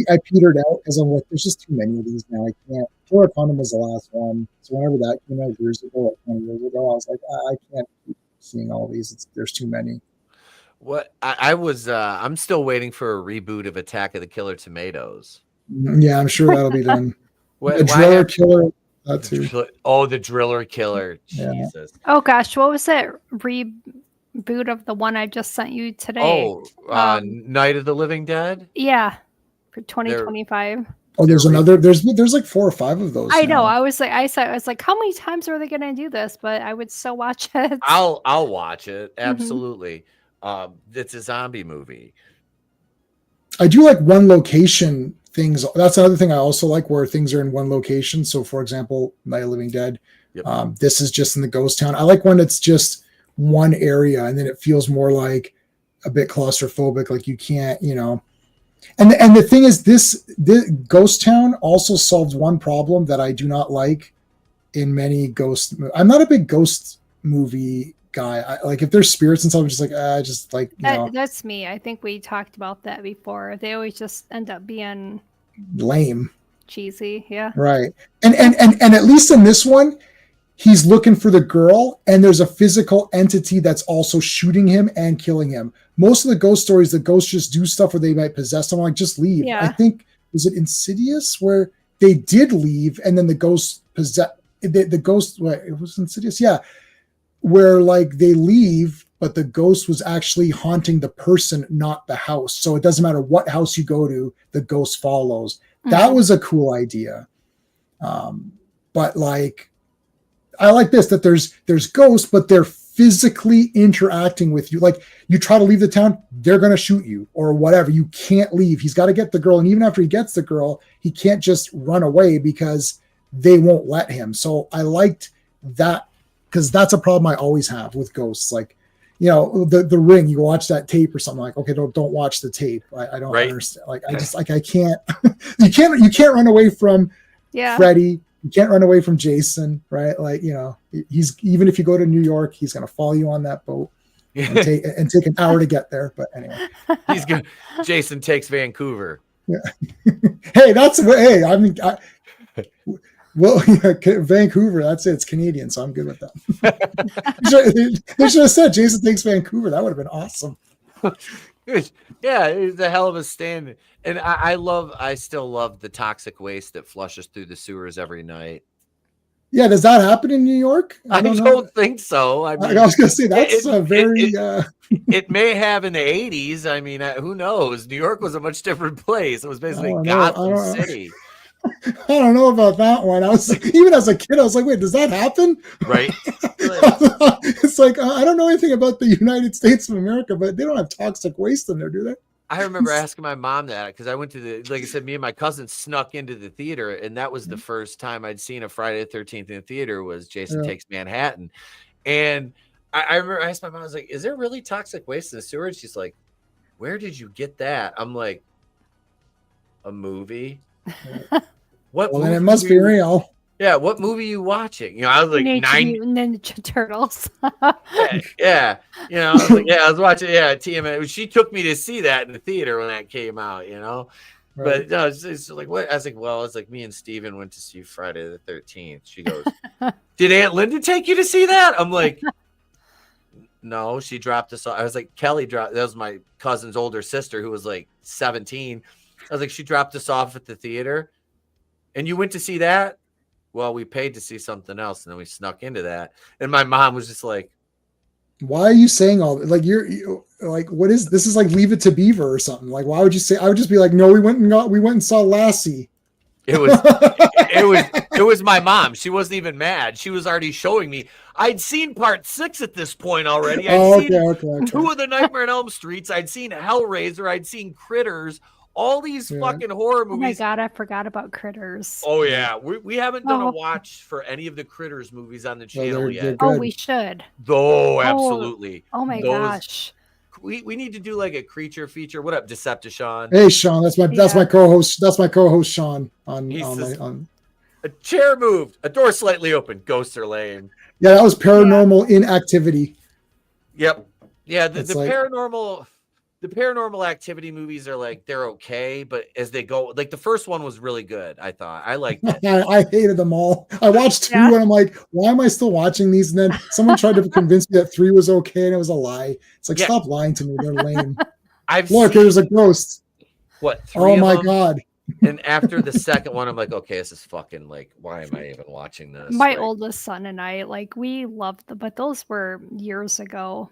I petered out because I'm like, there's just too many of these now. I can't. Killer Condom was the last one. So whenever that came out years ago, like 20 years ago, I was like, I can't keep seeing all these. There's too many. What I'm still waiting for a reboot of Attack of the Killer Tomatoes. Yeah, I'm sure that'll be done. The Driller Killer, that too. The Driller Killer. Yeah. Jesus. Oh gosh, what was that reboot of the one I just sent you today? Night of the Living Dead? Yeah. For 2025. There's another. There's like 4 or 5 of those. I know. I was like, how many times are they going to do this? But I would still watch it. I'll watch it. Absolutely. Mm-hmm. It's a zombie movie. I do like one location things. That's another thing I also like, where things are in one location. So, for example, Night of the Living Dead. Yep. This is just in the ghost town. I like when it's just one area, and then it feels more like a bit claustrophobic. Like you can't, And the thing is, this Ghost Town also solves one problem that I do not like in many ghost. I'm not a big ghost movie guy. Like if there's spirits and stuff, I'm just like, That's me. I think we talked about that before. They always just end up being lame, cheesy. Yeah. Right. And at least in this one, he's looking for the girl, and there's a physical entity that's also shooting him and killing him. Most of the ghost stories, the ghosts just do stuff where they might possess someone, like just leave. Yeah. I think, was it Insidious where they did leave and then the ghost it was Insidious. Yeah. Where like they leave, but the ghost was actually haunting the person, not the house. So it doesn't matter what house you go to, the ghost follows. Mm-hmm. That was a cool idea. But like, I like this, that there's ghosts, but they're physically interacting with you. Like you try to leave the town, they're going to shoot you or whatever. You can't leave. He's got to get the girl. And even after he gets the girl, he can't just run away because they won't let him. So I liked that, because that's a problem I always have with ghosts. Like, you know, the Ring, you watch that tape or something, like, okay, don't watch the tape. I don't understand. Like, I just, like, I can't, you can't run away from Freddy. You can't run away from Jason, right? Like, you know, he's, even if you go to New York, he's going to follow you on that boat and take an hour to get there. But anyway, he's good. Jason takes Vancouver. Yeah. Hey, I mean, well, yeah, Vancouver, that's it. It's Canadian, so I'm good with that. They should have said Jason takes Vancouver. That would have been awesome. Yeah, it's a hell of a stand. And I still love the toxic waste that flushes through the sewers every night. Yeah, does that happen in New York? I don't think so. I mean, I was going to say, that's very... it may have in the 80s. I mean, who knows? New York was a much different place. It was basically Gotham City. I don't know about that one. I was, even as a kid, I was like, wait, does that happen? Right. It's like, I don't know anything about the United States of America, but they don't have toxic waste in there, do they? I remember asking my mom that, because I went to like I said, me and my cousin snuck into the theater, and that was the first time I'd seen a Friday the 13th in the theater, was Jason Takes Manhattan. And I remember I asked my mom, I was like, is there really toxic waste in the sewer? And she's like, where did you get that? I'm like, a movie? What? Well, then it must be real. Yeah, what movie are you watching? You know, I was like Ninja Turtles. yeah. You know, I was like, I was watching. Yeah, TMN. She took me to see that in the theater when that came out. You know, right. But no, it's like what? I was like, well, it's like me and Steven went to see Friday the 13th. She goes, did Aunt Linda take you to see that? I'm like, no, she dropped us off. I was like, Kelly dropped. That was my cousin's older sister who was like 17. I was like, she dropped us off at the theater, and you went to see that. Well, we paid to see something else, and then we snuck into that. And my mom was just like, why are you saying all that? Like, you're like, what is this? Is like Leave It to Beaver or something. Like, why would you say? I would just be like, no, we went and saw Lassie. It was my mom. She wasn't even mad. She was already showing me. I'd seen part 6 at this point already. I'd seen 2 of the Nightmare on Elm Streets. I'd seen Hellraiser. I'd seen Critters. All these fucking horror movies. Oh my God, I forgot about Critters. Oh yeah, we haven't done a watch for any of the Critters movies on the channel yet. Oh, we should. Oh, absolutely. Oh my gosh. We need to do like a creature feature. What up, Decepticon? Hey Sean, that's my co-host. That's my co-host Sean. On a chair moved, a door slightly open. Ghosts are lame. Yeah, that was Paranormal Inactivity. Yep. Yeah, the paranormal. The Paranormal Activity movies are like, they're okay, but as they go, like the first one was really good. I thought I liked it. I hated them all. I watched 2 and I'm like, why am I still watching these? And then someone tried to convince me that 3 was okay, and it was a lie. It's like, stop lying to me. They're lame. Look, there's a ghost. What? 3 oh my God. And after the second one, I'm like, okay, this is fucking like, why am I even watching this? My oldest son and I, like, we loved them, but those were years ago.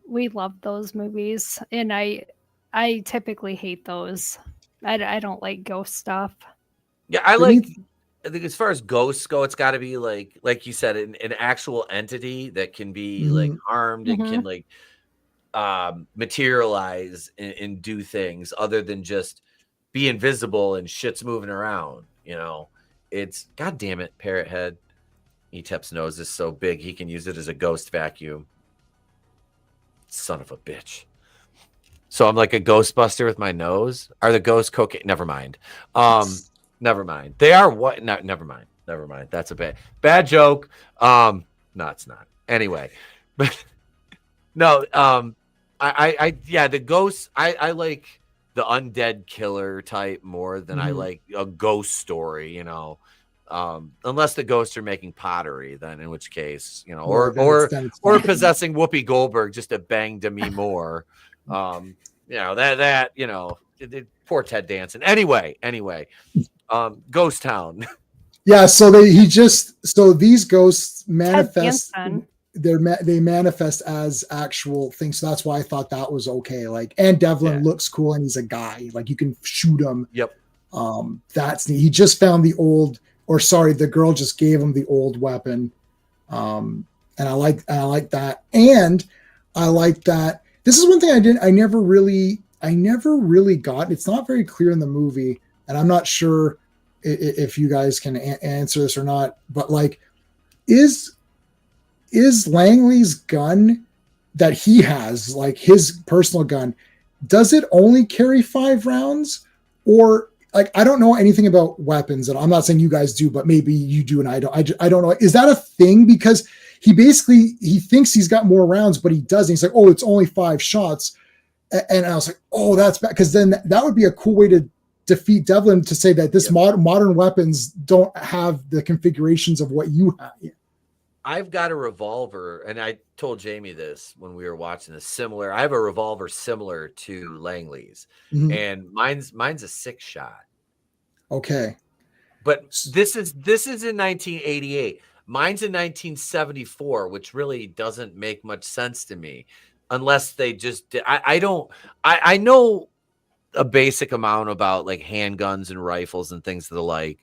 We love those movies, and I typically hate those. I don't like ghost stuff. Yeah, I think as far as ghosts go, it's got to be like you said, an actual entity that can be like harmed and can like materialize and do things other than just be invisible and shit's moving around. You know, it's God damn it, Parrot Head. Etep's nose is so big he can use it as a ghost vacuum. Son of a bitch. So I'm like a Ghostbuster with my nose. Are the ghosts cocaine? Never mind. Never mind. They are what? No, never mind. Never mind. That's a bad joke. No, it's not. Anyway, but no. The ghosts. I like the undead killer type more than I like a ghost story. You know. Unless the ghosts are making pottery, then in which case, you know, or possessing Whoopi Goldberg just to bang Demi Moore. You know, that you know, poor Ted Danson. Anyway, Ghost Town. Yeah, so these ghosts manifest. They manifest as actual things. So that's why I thought that was okay. Like, and Devlin looks cool, and he's a guy. Like, you can shoot him. Yep. He just found the girl just gave him the old weapon. And I like that. And I like that. This is one thing I never really got. It's not very clear in the movie, and I'm not sure if you guys can answer this or not, but like, is Langley's gun that he has, like his personal gun, does it only carry 5 rounds? Or like, I don't know anything about weapons, and I'm not saying you guys do, but maybe you do and I don't. I don't know. Is that a thing? Because he thinks he's got more rounds, but he doesn't. He's like, oh, it's only 5 shots. And I was like, oh, that's bad. Because then that would be a cool way to defeat Devlin, to say that this modern weapons don't have the configurations of what you have. I've got a revolver, and I told Jamie this when we were watching this. Similar, I have a revolver similar to Langley's, and mine's a 6-shot. Okay, but this is in 1988. Mine's in 1974, which really doesn't make much sense to me, unless they just did. I know a basic amount about like handguns and rifles and things of the like.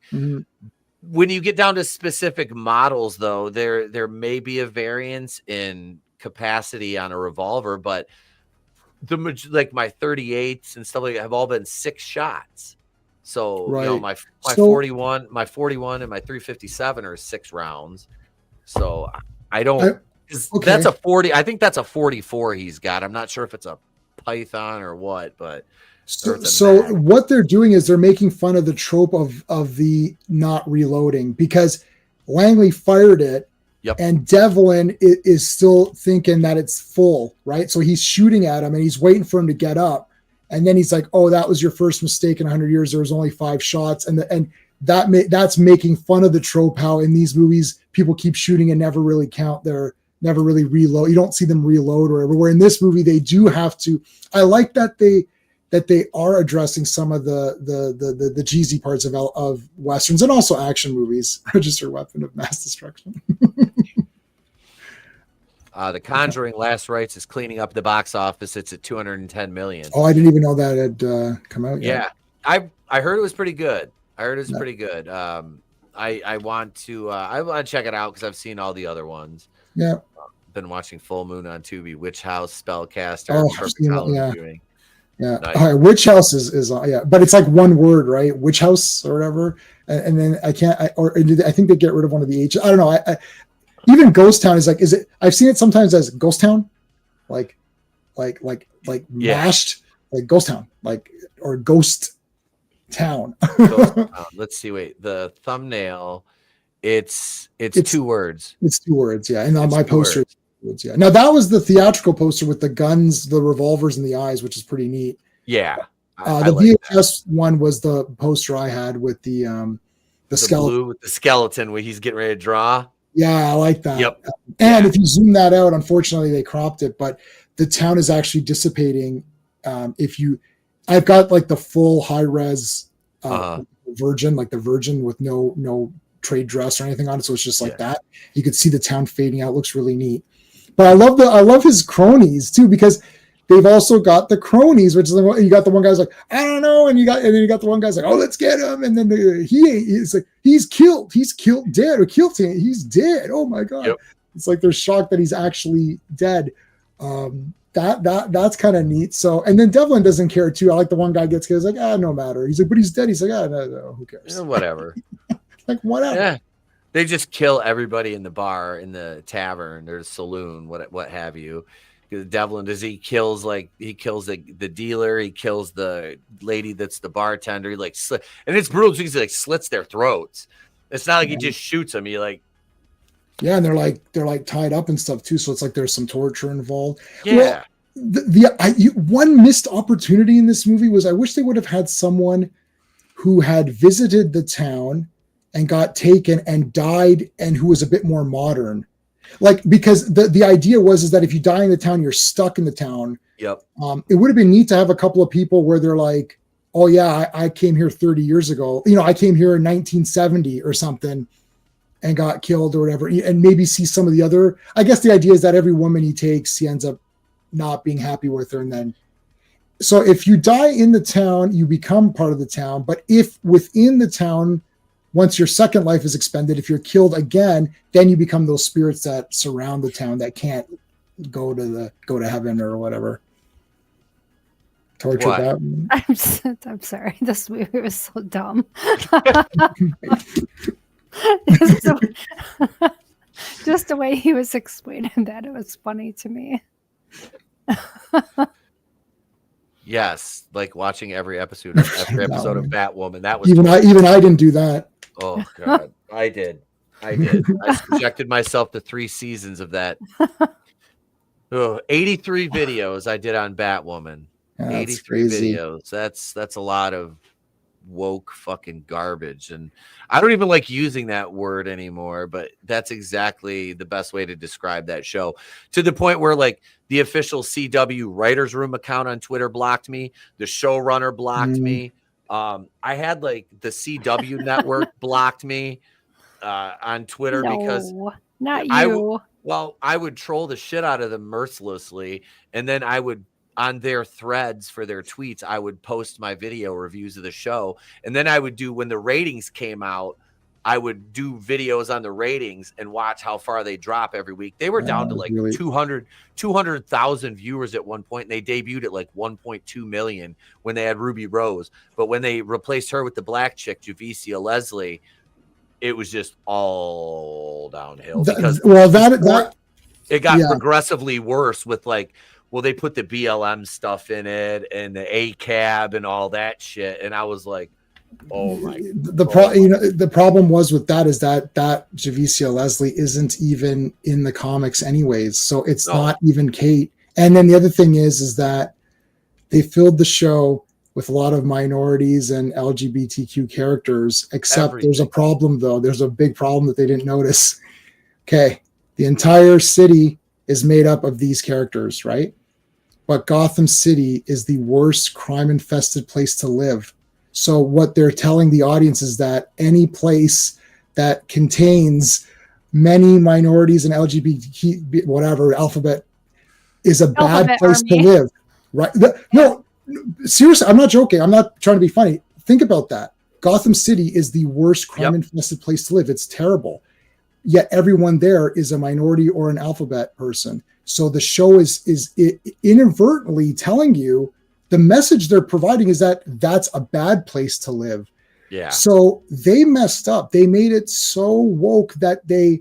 When you get down to specific models, though, there may be a variance in capacity on a revolver, but like my 38s and stuff like that have all been 6 shots. So you know, my 41 and my 357 are 6 rounds. So I don't. That's a 40. I think that's a 44 he's got. I'm not sure if it's a Python or what, but. So what they're doing is they're making fun of the trope of the not reloading, because Langley fired it, and Devlin is still thinking that it's full, right? So he's shooting at him and he's waiting for him to get up, and then he's like, "Oh, that was your first mistake in 100 years. There was only 5 shots," and that's making fun of the trope how in these movies people keep shooting and never really never really reload. You don't see them reload or whatever. Where in this movie they do have to. I like that they are addressing some of the cheesy parts of westerns and also action movies. Registered weapon of mass destruction. The Conjuring Last Rites is cleaning up the box office. It's at 210 million. Oh, I didn't even know that had come out yet. Yeah, I heard it was pretty good. Pretty good. I want to check it out because I've seen all the other ones. Yeah, been watching Full Moon on Tubi, Witch House, Spellcaster, Perfect Halloween Viewing. Yeah. Nice. All right. Witch House is but it's like one word, right? Witch House or whatever. And then I think they get rid of one of the H. I don't know. I even Ghost Town is it? I've seen it sometimes as Ghost Town, like mashed, like Ghost Town, or Ghost Town. Let's see. Wait, the thumbnail. It's 2 words. It's 2 words. Yeah. And on my poster. Yeah. Now that was the theatrical poster with the guns, the revolvers, and the eyes, which is pretty neat. Yeah. The VHS one was the poster I had with the skeleton. Blue with the skeleton where he's getting ready to draw. Yeah, I like that. Yep. And if you zoom that out, unfortunately they cropped it, but the town is actually dissipating. I've got like the full high res Virgin, like the Virgin with no trade dress or anything on it, so it's just like that. You could see the town fading out. It looks really neat. But I love his cronies too, because they've also got the cronies, which is you got the one guy's like, I don't know, and then you got the one guy's like, oh, let's get him, and then he's like, he's killed, dead, or killed him, he's dead. Oh my god! Yep. It's like they're shocked that he's actually dead. That's kind of neat. So, and then Devlin doesn't care too. I like the one guy gets killed. He's like, no matter. He's like, but he's dead. He's like, no, who cares? Whatever. Like whatever. Yeah. They just kill everybody in the bar, in the tavern, or the saloon, what have you. Devlin he kills the dealer, he kills the lady that's the bartender, and it's brutal because he slits their throats. It's not like he just shoots them. And they're like tied up and stuff too. So it's like there's some torture involved. Yeah. Well, one missed opportunity in this movie was I wish they would have had someone who had visited the town and got taken and died, and who was a bit more modern, because the idea was that if you die in the town, you're stuck in the town. Yep. It would have been neat to have a couple of people where they're like, oh yeah, I came here 30 years ago. I came here in 1970 or something and got killed or whatever, and maybe see some of the other. I guess the idea is that every woman he takes, he ends up not being happy with her, and then. So if you die in the town, you become part of the town. But if within the town, once your second life is expended, if you're killed again, then you become those spirits that surround the town that can't go to heaven or whatever. torture What? Batman. I'm sorry. This movie was so dumb. Just the way he was explaining that, it was funny to me. Yes, like watching every episode of Batwoman. That was even I didn't do that. Oh God, I did. I subjected myself to 3 seasons of that. 83 videos I did on Batwoman. Yeah, 83 videos. That's a lot of woke fucking garbage, and I don't even like using that word anymore, but that's exactly the best way to describe that show, to the point where like the official CW writers room account on Twitter blocked me, the showrunner blocked me, I had like the CW network blocked me on Twitter because not you. I would troll the shit out of them mercilessly, and then I would, on their threads for their tweets, I would post my video reviews of the show. And then I would do, when the ratings came out, I would do videos on the ratings and watch how far they drop every week. They were down to like 200,000 viewers at one point, and they debuted at like 1.2 million when they had Ruby Rose. But when they replaced her with the black chick, Javicia Leslie, it was just all downhill. Because it got progressively worse with like, well, they put the BLM stuff in it and the ACAB and all that shit. And I was like, oh my. The problem was with that is that Javicia Leslie isn't even in the comics anyways. So it's not even Kate. And then the other thing is that they filled the show with a lot of minorities and LGBTQ characters, except there's a problem though. There's a big problem that they didn't notice. Okay. The entire city is made up of these characters, right? But Gotham City is the worst crime-infested place to live. So what they're telling the audience is that any place that contains many minorities and LGBT, whatever, alphabet, is a bad place to live, right? No, seriously, I'm not joking. I'm not trying to be funny. Think about that. Gotham City is the worst crime-infested place to live. It's terrible. Yet everyone there is a minority or an alphabet person. So the show is inadvertently telling you, the message they're providing is that that's a bad place to live. Yeah. So they messed up. They made it so woke that they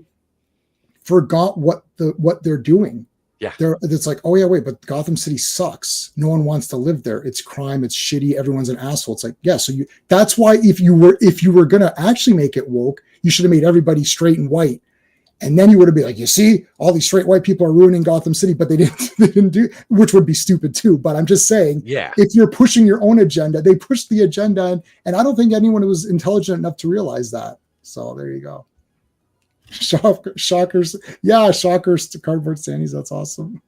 forgot what they're doing. Yeah. It's like, oh yeah, wait, but Gotham City sucks. No one wants to live there. It's crime. It's shitty. Everyone's an asshole. It's like, yeah. So that's why if you were going to actually make it woke, you should have made everybody straight and white. And then you would have been like, you see, all these straight white people are ruining Gotham City, but they didn't do, which would be stupid too. But I'm just saying, if you're pushing your own agenda, they pushed the agenda, and I don't think anyone was intelligent enough to realize that. So there you go. Shockers. Yeah, shockers to cardboard standees. That's awesome.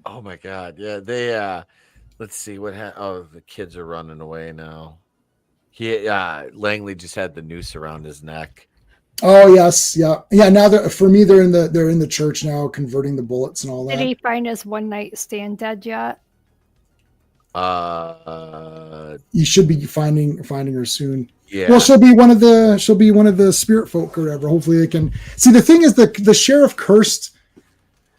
Oh my God. Yeah. They, let's see what the kids are running away now. Langley just had the noose around his neck. Oh yes, yeah. Now for me, they're in the church now, converting the bullets and all that. Did he find his one night stand dead yet? You should be finding her soon. Yeah. Well, she'll be one of the spirit folk or whatever. Hopefully they can see. The thing is that the sheriff cursed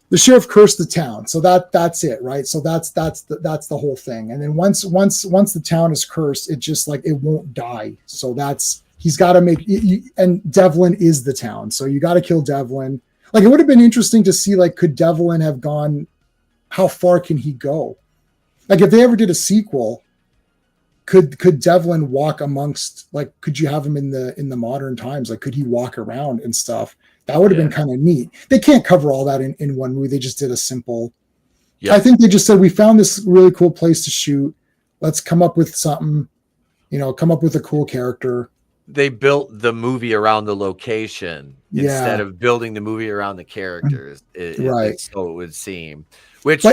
the town, so that's it, right? So that's the whole thing. And then once the town is cursed, it just like it won't die. So he's got to make, and Devlin is the town. So you got to kill Devlin. Like, it would have been interesting to see, like, could Devlin have gone, how far can he go? Like, if they ever did a sequel, could Devlin walk amongst, like, could you have him in the modern times? Like, could he walk around and stuff? That would have been kind of neat. They can't cover all that in one movie. They just did a simple, I think they just said, we found this really cool place to shoot. Let's come up with something, come up with a cool character. They built the movie around the location instead of building the movie around the characters. Right. So it would seem, which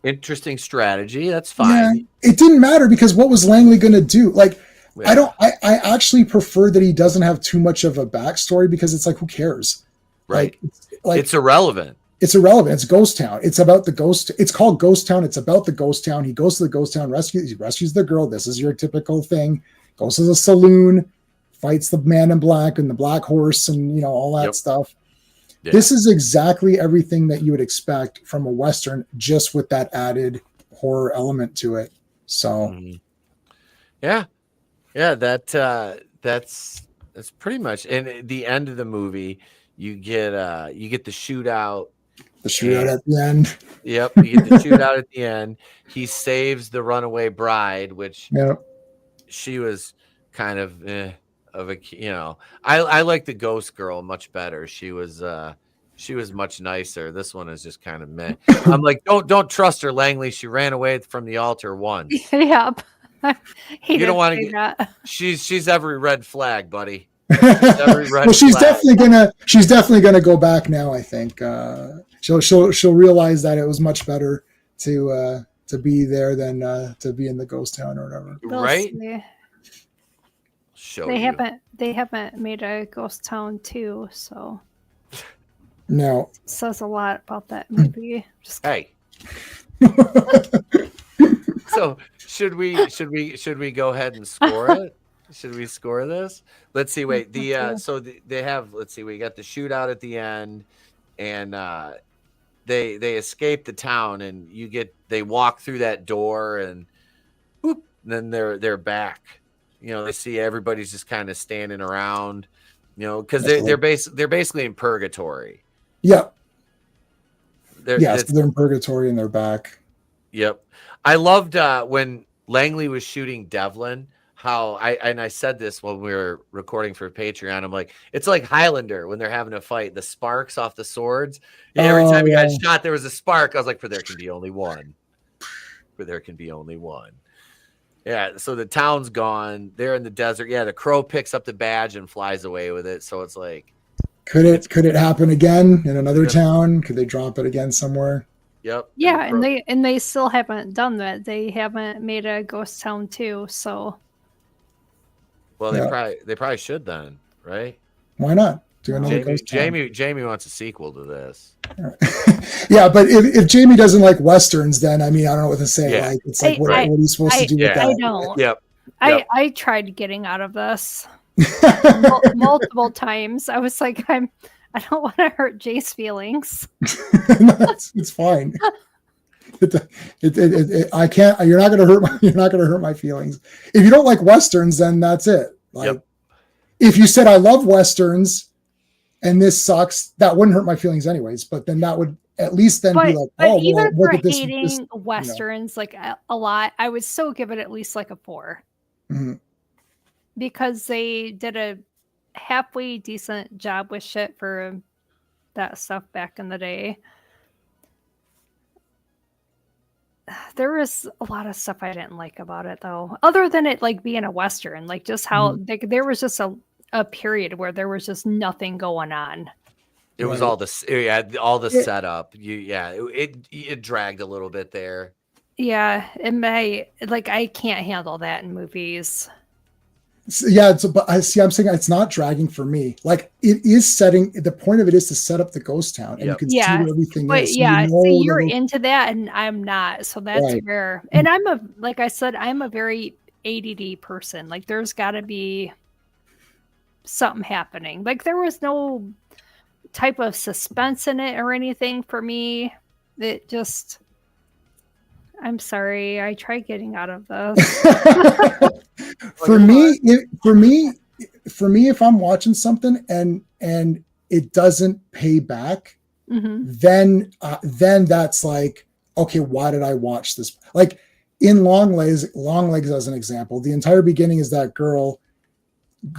interesting strategy. That's fine. Yeah, it didn't matter because what was Langley going to do? Like, I actually prefer that he doesn't have too much of a backstory because it's like, who cares? Right. Like it's irrelevant. It's irrelevant. It's Ghost Town. It's about the ghost. It's called Ghost Town. It's about the Ghost Town. He goes to the Ghost Town, he rescues the girl. This is your typical thing. Goes to the saloon, fights the man in black and the black horse and, all that stuff. Yeah. This is exactly everything that you would expect from a Western, just with that added horror element to it. So yeah, that's pretty much. And the end of the movie, you get the shootout. The shootout at the end. Yep, you get the shootout at the end. He saves the runaway bride, which she was kind of I like the ghost girl much better. She was much nicer. This one is just kind of meh. I'm like, don't trust her, Langley. She ran away from the altar once. Yep. You don't want to get. She's every red flag, buddy. She's definitely gonna go back now. I think she'll realize that it was much better to be there than to be in the ghost town or whatever. Right? They haven't made a ghost town 2, so no. It says a lot about that movie. Hey. So should we go ahead and score it? Should we score this? Let's see. Wait, they have. Let's see. We got the shootout at the end, and they escape the town, and they walk through that door, and whoop, then they're back. They see everybody's just kind of standing around, because they're basically in purgatory. Yep. They're in purgatory and they're back. Yep. I loved when Langley was shooting Devlin. How I said this when we were recording for Patreon. I'm like, it's like Highlander when they're having a fight. The sparks off the swords. Every time he got shot, there was a spark. I was like, for there can be only one. For there can be only one. Yeah. So the town's gone. They're in the desert. Yeah. The crow picks up the badge and flies away with it. So it's like, could it happen again in another town? Could they drop it again somewhere? Yep. Yeah, and they still haven't done that. They haven't made a ghost town 2. So. Well, they probably should then, right? Why not? Do another ghost town. Jamie wants a sequel to this. Yeah, but if Jamie doesn't like westerns, then I don't know what to say. Yeah. Like, it's like, what are you supposed to do with that? I don't. Yep. I tried getting out of this multiple times. I was like, I don't want to hurt Jay's feelings. It's fine. I can't. You're not gonna hurt my feelings. If you don't like westerns, then that's it. Like, if you said I love westerns and this sucks, that wouldn't hurt my feelings anyways. But then that would at least then be like, but even for hating westerns like a lot, I would still give it at least like a 4, because they did a halfway decent job with shit for that stuff back in the day. There was a lot of stuff I didn't like about it, though, other than it like being a western, like just how there was just a period where there was just nothing going on. It was all the setup. It dragged a little bit there. Yeah, I can't handle that in movies. Yeah, but I'm saying it's not dragging for me. Like, it is setting. The point of it is to set up the ghost town, and you can see where everything is. So you're into that, and I'm not. So that's rare. And like I said, I'm a very ADD person. Like, there's got to be something happening. Like, there was no type of suspense in it or anything for me. It just. I'm sorry. I tried getting out of this. For me, if I'm watching something and it doesn't pay back, then that's like, okay, why did I watch this? Like in Long Legs as an example, the entire beginning is that girl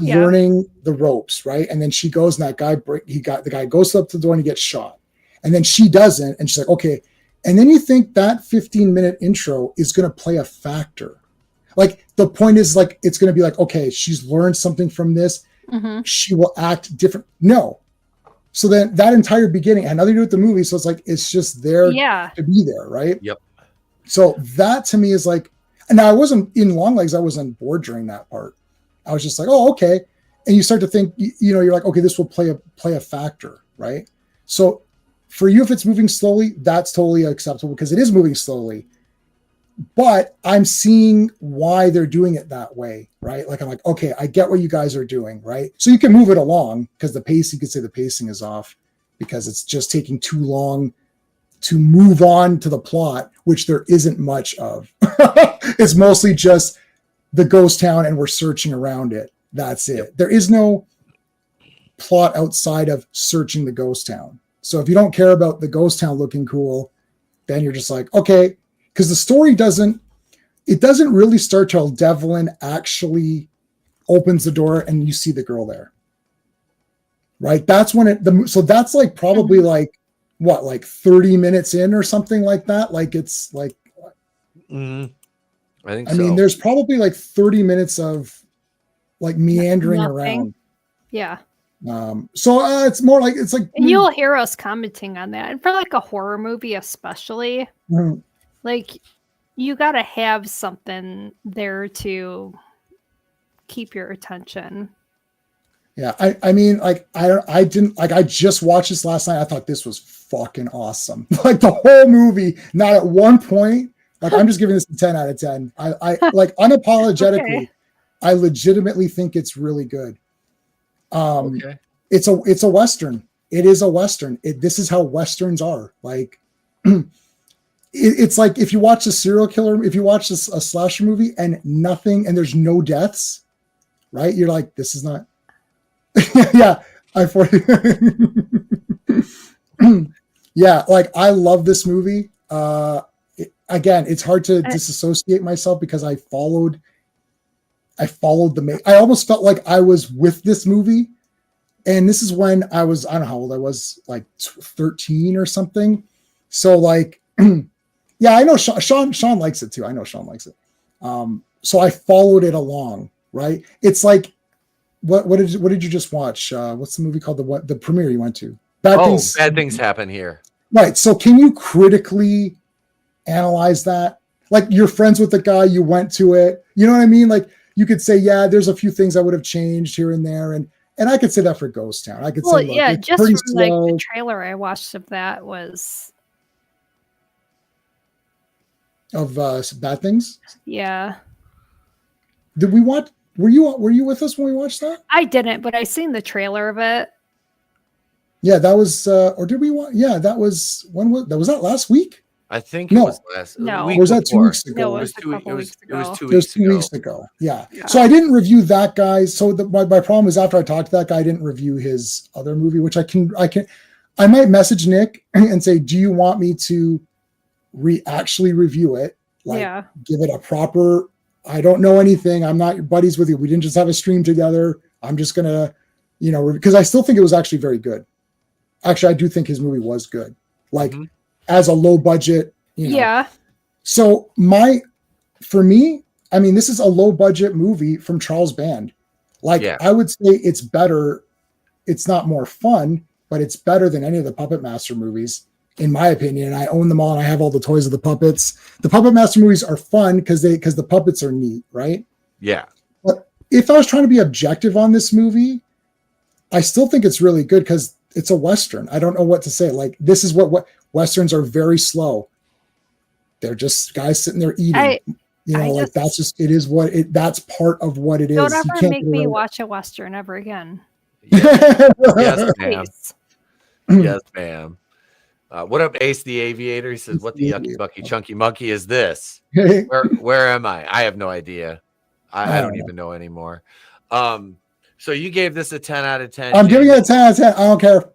learning the ropes, right? And then she goes, and the guy goes up to the door and he gets shot, and then she doesn't, and she's like, okay. And then you think that 15-minute intro is going to play a factor. Like, the point is, like, it's going to be like, okay, she's learned something from this. She will act different. No. So then that entire beginning had nothing to do with the movie. So it's like, it's just there to be there, right? Yep. So that to me is like, and now I wasn't in Long Legs. I wasn't bored during that part. I was just like, oh, okay. And you start to think, you're like, okay, this will play a factor, right? So for you, if it's moving slowly, that's totally acceptable because it is moving slowly. But I'm seeing why they're doing it that way, right? Like, I'm like, okay, I get what you guys are doing, right? So you can move it along because you could say the pacing is off because it's just taking too long to move on to the plot, which there isn't much of. It's mostly just the ghost town and we're searching around it. That's it. Yep. There is no plot outside of searching the ghost town. So if you don't care about the ghost town looking cool, then you're just like, okay, because the story doesn't really start till Devlin actually opens the door and you see the girl there. Right? That's when so that's like probably like what, like 30 minutes in or something like that. Like it's like, I think I mean, there's probably like 30 minutes of like meandering around. Yeah. So it's more like, it's like, and you'll hear us commenting on that. And for like a horror movie, especially, like you got to have something there to keep your attention. Yeah, I mean, like I didn't like. I just watched this last night. I thought this was fucking awesome. Like the whole movie. Not at one point. Like I'm just giving this a 10 out of 10. I like unapologetically. Okay. I legitimately think it's really good. Okay. It's a Western. It is a Western. This is how Westerns are. Like it's like if you watch a serial killer, if you watch a slasher movie and there's no deaths, right? You're like, this is not. Yeah, yeah, like I love this movie. Again, it's hard to disassociate myself because I followed I almost felt like I was with this movie, and this is when I don't know how old I was, like 13 or something. So like, yeah, I know Sean likes it too. I know Sean likes it. So I followed it along, right? It's like. What did you just watch? What's the movie called? The premiere you went to? Bad Things Happen Here. Right. So can you critically analyze that? Like you're friends with the guy, you went to it. You know what I mean? Like you could say, yeah, there's a few things I would have changed here and there, and I could say that for Ghost Town. I could say, look, yeah, just from like the trailer I watched of that was of Bad Things. Yeah. Did we watch? Were you with us when we watched that? I didn't, but I seen the trailer of it. Yeah, that was, or did we watch? Yeah, that was was that last week? I think it was last. No, week or was that 2 weeks ago? No, it was 2 weeks ago. Yeah. So I didn't review that guy. So my problem is after I talked to that guy, I didn't review his other movie, which I might message Nick and say, do you want me to actually review it? Like, give it a proper. I don't know anything. I'm not buddies with you. We didn't just have a stream together. I'm just going to, because I still think it was actually very good. Actually, I do think his movie was good. Like as a low budget, Yeah. So for me, I mean, this is a low budget movie from Charles Band. Like I would say it's better. It's not more fun, but it's better than any of the Puppet Master movies. In my opinion, I own them all and I have all the toys of the puppets. The Puppet Master movies are fun because the puppets are neat, right? Yeah. But if I was trying to be objective on this movie, I still think it's really good because it's a Western. I don't know what to say. Like this is what Westerns are very slow. They're just guys sitting there eating. That's just it is what it. That's part of what it is. Don't ever make me watch a Western ever again. Yes, ma'am. Yes, ma'am. What up, Ace the Aviator? He says, "What the yucky bucky chunky monkey is this? Where am I? I have no idea. I don't even know anymore." So you gave this a 10 out of 10. I'm giving it a 10 out of 10. I don't care.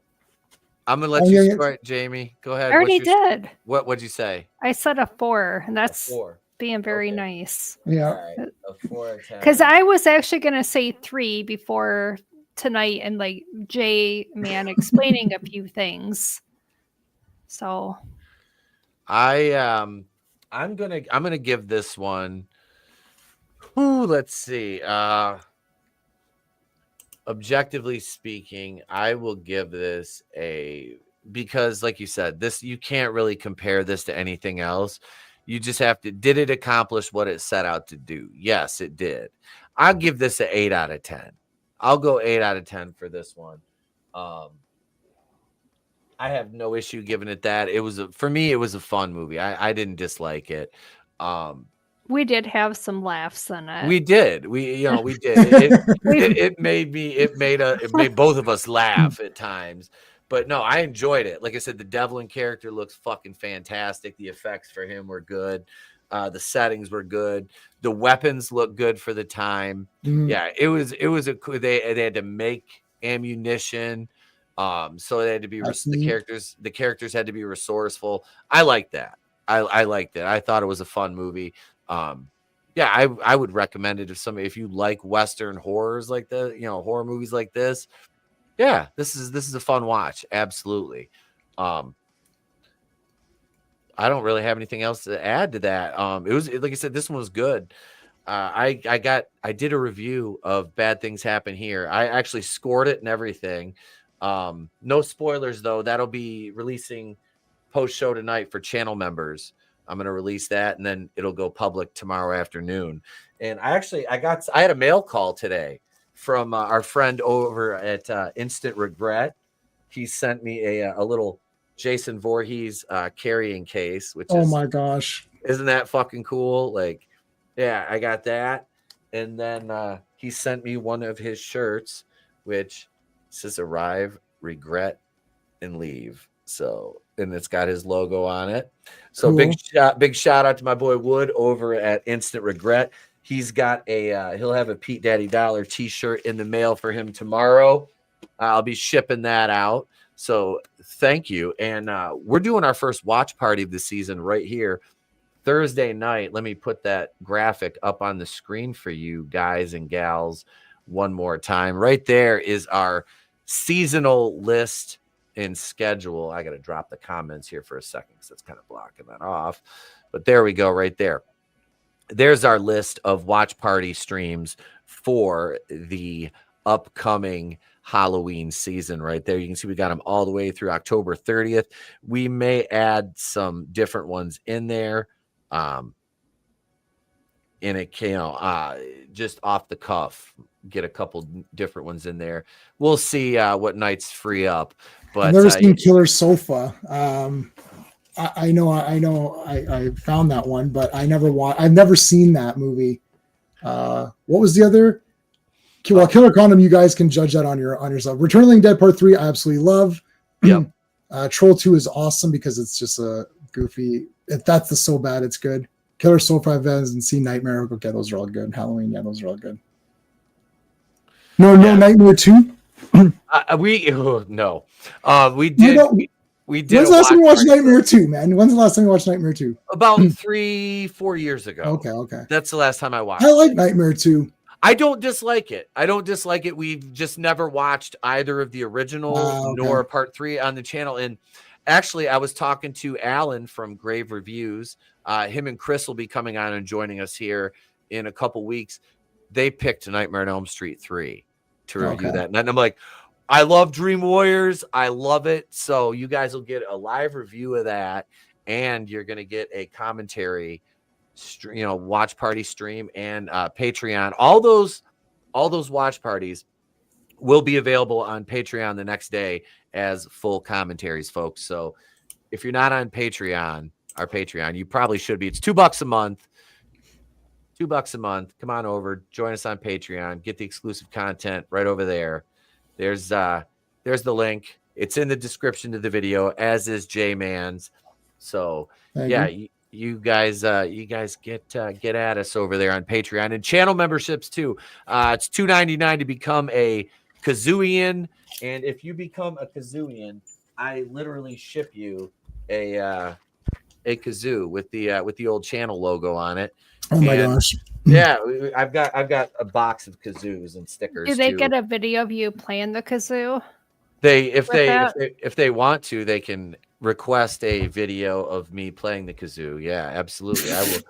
I'm gonna let you start, Jamie. Go ahead. I already did. What'd you say? I said a 4, and that's being very nice. Yeah. All right. A 4 out of 10. Because I was actually gonna say 3 before tonight, and like J-Man explaining a few things. So I'm gonna give this one. Let's see. Objectively speaking, I will give this because like you said, you can't really compare this to anything else. You just have to, did it accomplish what it set out to do? Yes, it did. I'll give this an 8 out of 10. I'll go 8 out of 10 for this one. I have no issue giving it that. For me, it was a fun movie. I didn't dislike it. We did have some laughs in it. We did. We did. It made both of us laugh at times. But no, I enjoyed it. Like I said, the Devlin character looks fucking fantastic. The effects for him were good. The settings were good. The weapons look good for the time. Yeah, it was they had to make ammunition. So they had to be the characters had to be resourceful. I like that. I liked it. I thought it was a fun movie. Yeah, I would recommend it if you like Western horrors like the, horror movies like this. Yeah, this is a fun watch. Absolutely. I don't really have anything else to add to that. It was, like I said, this one was good. I did a review of Bad Things Happen Here. I actually scored it and everything. No spoilers though. That'll be releasing post show tonight for channel members. I'm going to release that and then it'll go public tomorrow afternoon. And I had a mail call today from our friend over at Instant Regret. He sent me a little Jason Voorhees carrying case, which my gosh, isn't that fucking cool? Like, yeah, I got that. And then he sent me one of his shirts, which says "Arrive, Regret, and Leave." So, and it's got his logo on it. So cool. big shout out to my boy Wood over at Instant Regret. He's got he'll have a Pete Daddy Dollar t-shirt in the mail for him tomorrow. I'll be shipping that out. So thank you. And we're doing our first watch party of the season right here Thursday night. Let me put that graphic up on the screen for you guys and gals one more time. Right there is our seasonal list and schedule. I got to drop the comments here for a second because it's kind of blocking that off. But there we go right there. There's our list of watch party streams for the upcoming Halloween season right there. You can see we got them all the way through October 30th. We may add some different ones in there. And it can, just off the cuff, get a couple different ones in there. We'll see what nights free up. But I've never seen Killer Sofa. I know I found that one, but I've never seen that movie. What was the other? Well, Killer Condom, you guys can judge that on yourself. Return of the Living Dead Part 3, I absolutely love. Yep. Troll 2 is awesome because it's just a goofy. If that's the So Bad, it's good. Killer Sofa, and See Nightmare. Okay, those are all good. Halloween, yeah, those are all good. No, Nightmare 2. We did. We did. When's the last time you watched Nightmare 2, man? When's the last time you watched Nightmare 2? About 3-4 years ago. Okay. That's the last time I watched. I like Nightmare 2. I don't dislike it. We've just never watched either of the original nor Part 3 on the channel. And actually, I was talking to Alan from Grave Reviews. Him and Chris will be coming on and joining us here in a couple weeks. They picked Nightmare on Elm Street 3 to review that. And I'm like, I love Dream Warriors. I love it. So you guys will get a live review of that, and you're going to get a commentary, watch party stream and Patreon. All those watch parties will be available on Patreon the next day as full commentaries, folks. So if you're not on our Patreon, you probably should be. It's $2 a month. $2 a month. Come on over, join us on Patreon, get the exclusive content right over there. There's the link. It's in the description of the video, as is J-Man's. So you guys get at us over there on Patreon and channel memberships too. It's $2.99 to become a Kazooian, and if you become a Kazooian, I literally ship you a kazoo with the old channel logo on it. Oh my gosh. Yeah, I've got a box of kazoos and stickers. Do they get a video of you playing the kazoo? If they want to, they can request a video of me playing the kazoo. Yeah, absolutely. I will.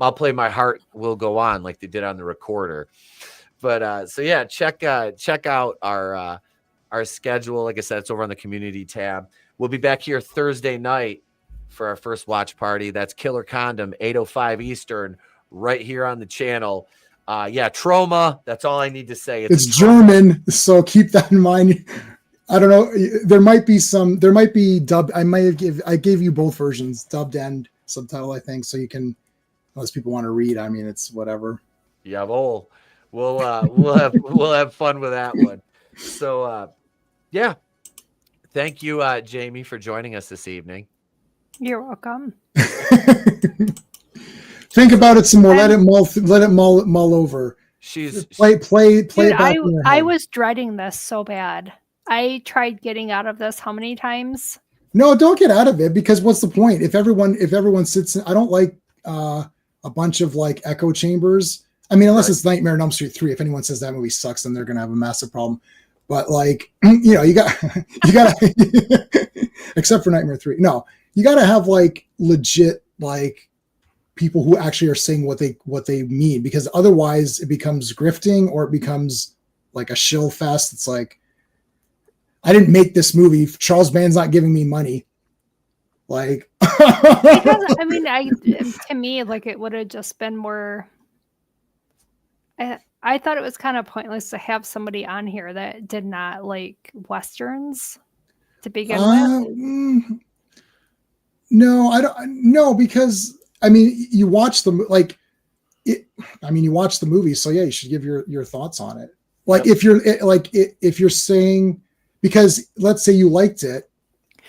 I'll play My Heart Will Go On like they did on the recorder. But so yeah, check out our schedule. Like I said, it's over on the community tab. We'll be back here Thursday night for our first watch party. That's Killer Condom, 8:05 Eastern, right here on the channel. Trauma. That's all I need to say. It's German, so keep that in mind. I don't know. There might be dubbed. I gave you both versions, dubbed and subtitle, I think, so you can, unless people want to read. I mean, it's whatever. Yeah, we'll have fun with that one. So yeah. Thank you, Jamie, for joining us this evening. You're welcome. Think about it some more. Let it mull over. Play Dude, it back in your head. I was dreading this so bad. I tried getting out of this how many times? No, don't get out of it, because what's the point? If everyone sits in, I don't like a bunch of like echo chambers. I mean, unless it's Nightmare on Elm Street 3. If anyone says that movie sucks, then they're gonna have a massive problem. But like, you gotta except for Nightmare 3. No, you gotta have like legit like people who actually are saying what they mean, because otherwise it becomes grifting, or it becomes like a shill fest. It's like, I didn't make this movie. Charles Band's not giving me money. Like, I mean, to me, like, it would have just been more. I thought it was kind of pointless to have somebody on here that did not like Westerns to begin with. No, I don't. No, because I mean, you watch the you watch the movie, so yeah, you should give your thoughts on it. Like, if you're saying, because let's say you liked it,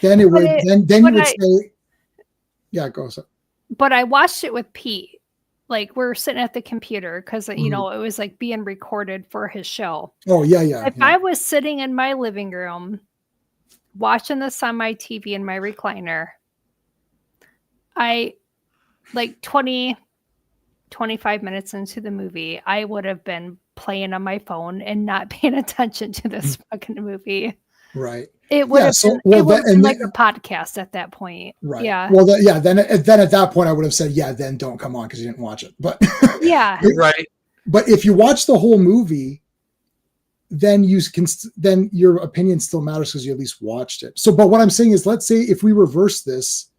then it would then you would say, yeah, go. So. But I watched it with Pete. Like, we're sitting at the computer because it was like being recorded for his show. Oh yeah. If I was sitting in my living room watching this on my TV in my recliner, I like 20, 25 minutes into the movie, I would have been playing on my phone and not paying attention to this fucking movie. Right. It would have been like a podcast at that point. Right. Yeah. Well, then at that point, I would have said, yeah, then don't come on because you didn't watch it. But yeah. Right. But if you watch the whole movie, then your opinion still matters because you at least watched it. So, but what I'm saying is, let's say if we reverse this,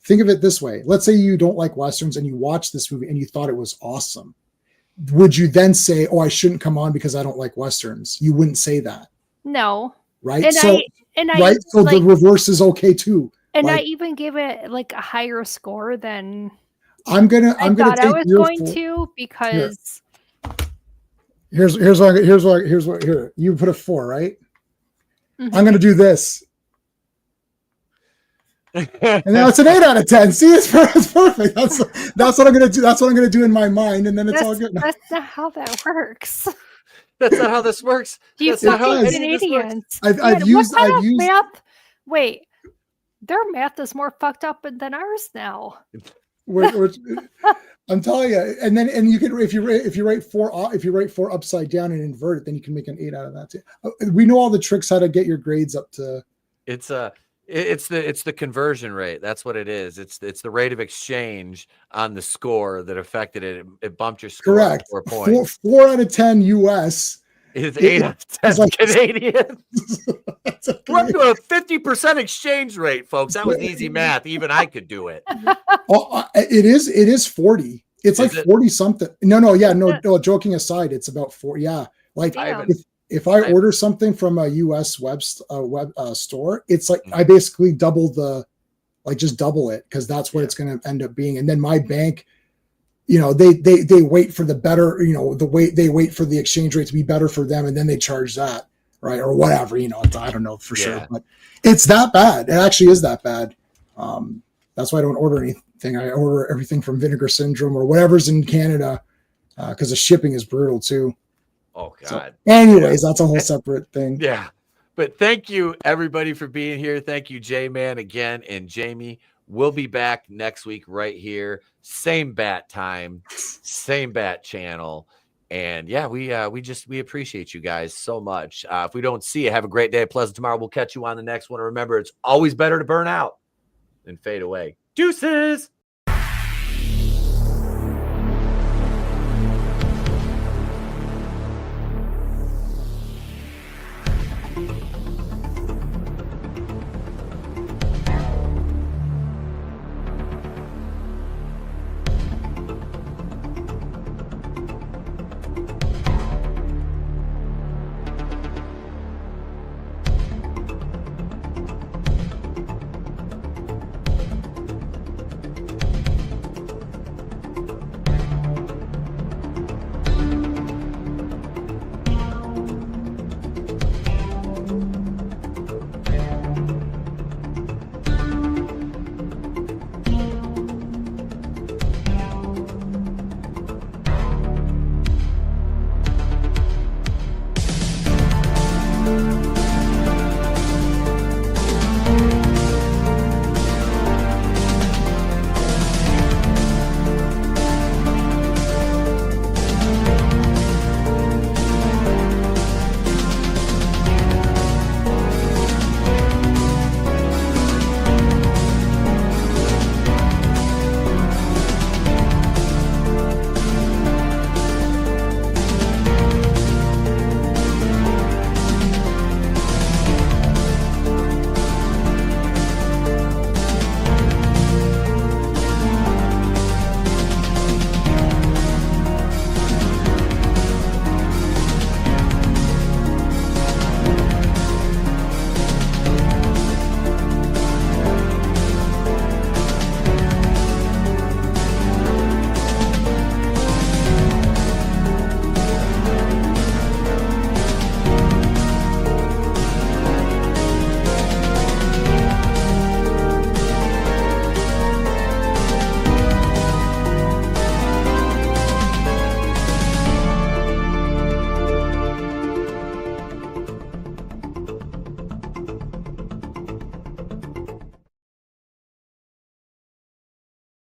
think of it this way. Let's say you don't like Westerns and you watched this movie and you thought it was awesome. Would you then say, oh, I shouldn't come on because I don't like Westerns? You wouldn't say that. No. Right. And so the reverse is okay too. And I even gave it like a higher score than I was going to, because here's what you put a 4, right? Mm-hmm. I'm gonna do this. And now it's an 8 out of 10. See, it's perfect. That's what I'm gonna do. That's what I'm gonna do in my mind, and then it's all good. That's not how that works. That's not how this works. You fucking Canadians. I've used math. Wait, their math is more fucked up than ours now. I'm telling you, and you can if you write 4 upside down and invert it, then you can make an 8 out of that too. We know all the tricks how to get your grades up to. It's the conversion rate. That's what it is. It's the rate of exchange on the score that affected it. It bumped your score. Correct. 4 points. 4 out of 10 US. Is 8 out of 10 like, Canadian. Okay. We're up to a 50% exchange rate, folks. That was easy math. Even I could do it. It is 40. It's like 40 something. No. Joking aside, it's about 4. Yeah, like if I order something from a US web store, it's like I basically double it, because that's what it's going to end up being. And then my bank, they wait for the better, they wait for the exchange rate to be better for them, and then they charge that, right, or whatever. I don't know for sure, but it's that bad. It actually is that bad. That's why I don't order anything. I order everything from Vinegar Syndrome or whatever's in Canada, because the shipping is brutal too. Oh God. So, anyways, that's a whole separate thing. Yeah. But thank you everybody for being here. Thank you, J-Man, again, and Jamie. We'll be back next week right here. Same bat time, same bat channel. And yeah, we appreciate you guys so much. If we don't see you, have a great day. Pleasant tomorrow. We'll catch you on the next one. Remember, it's always better to burn out than fade away. Deuces.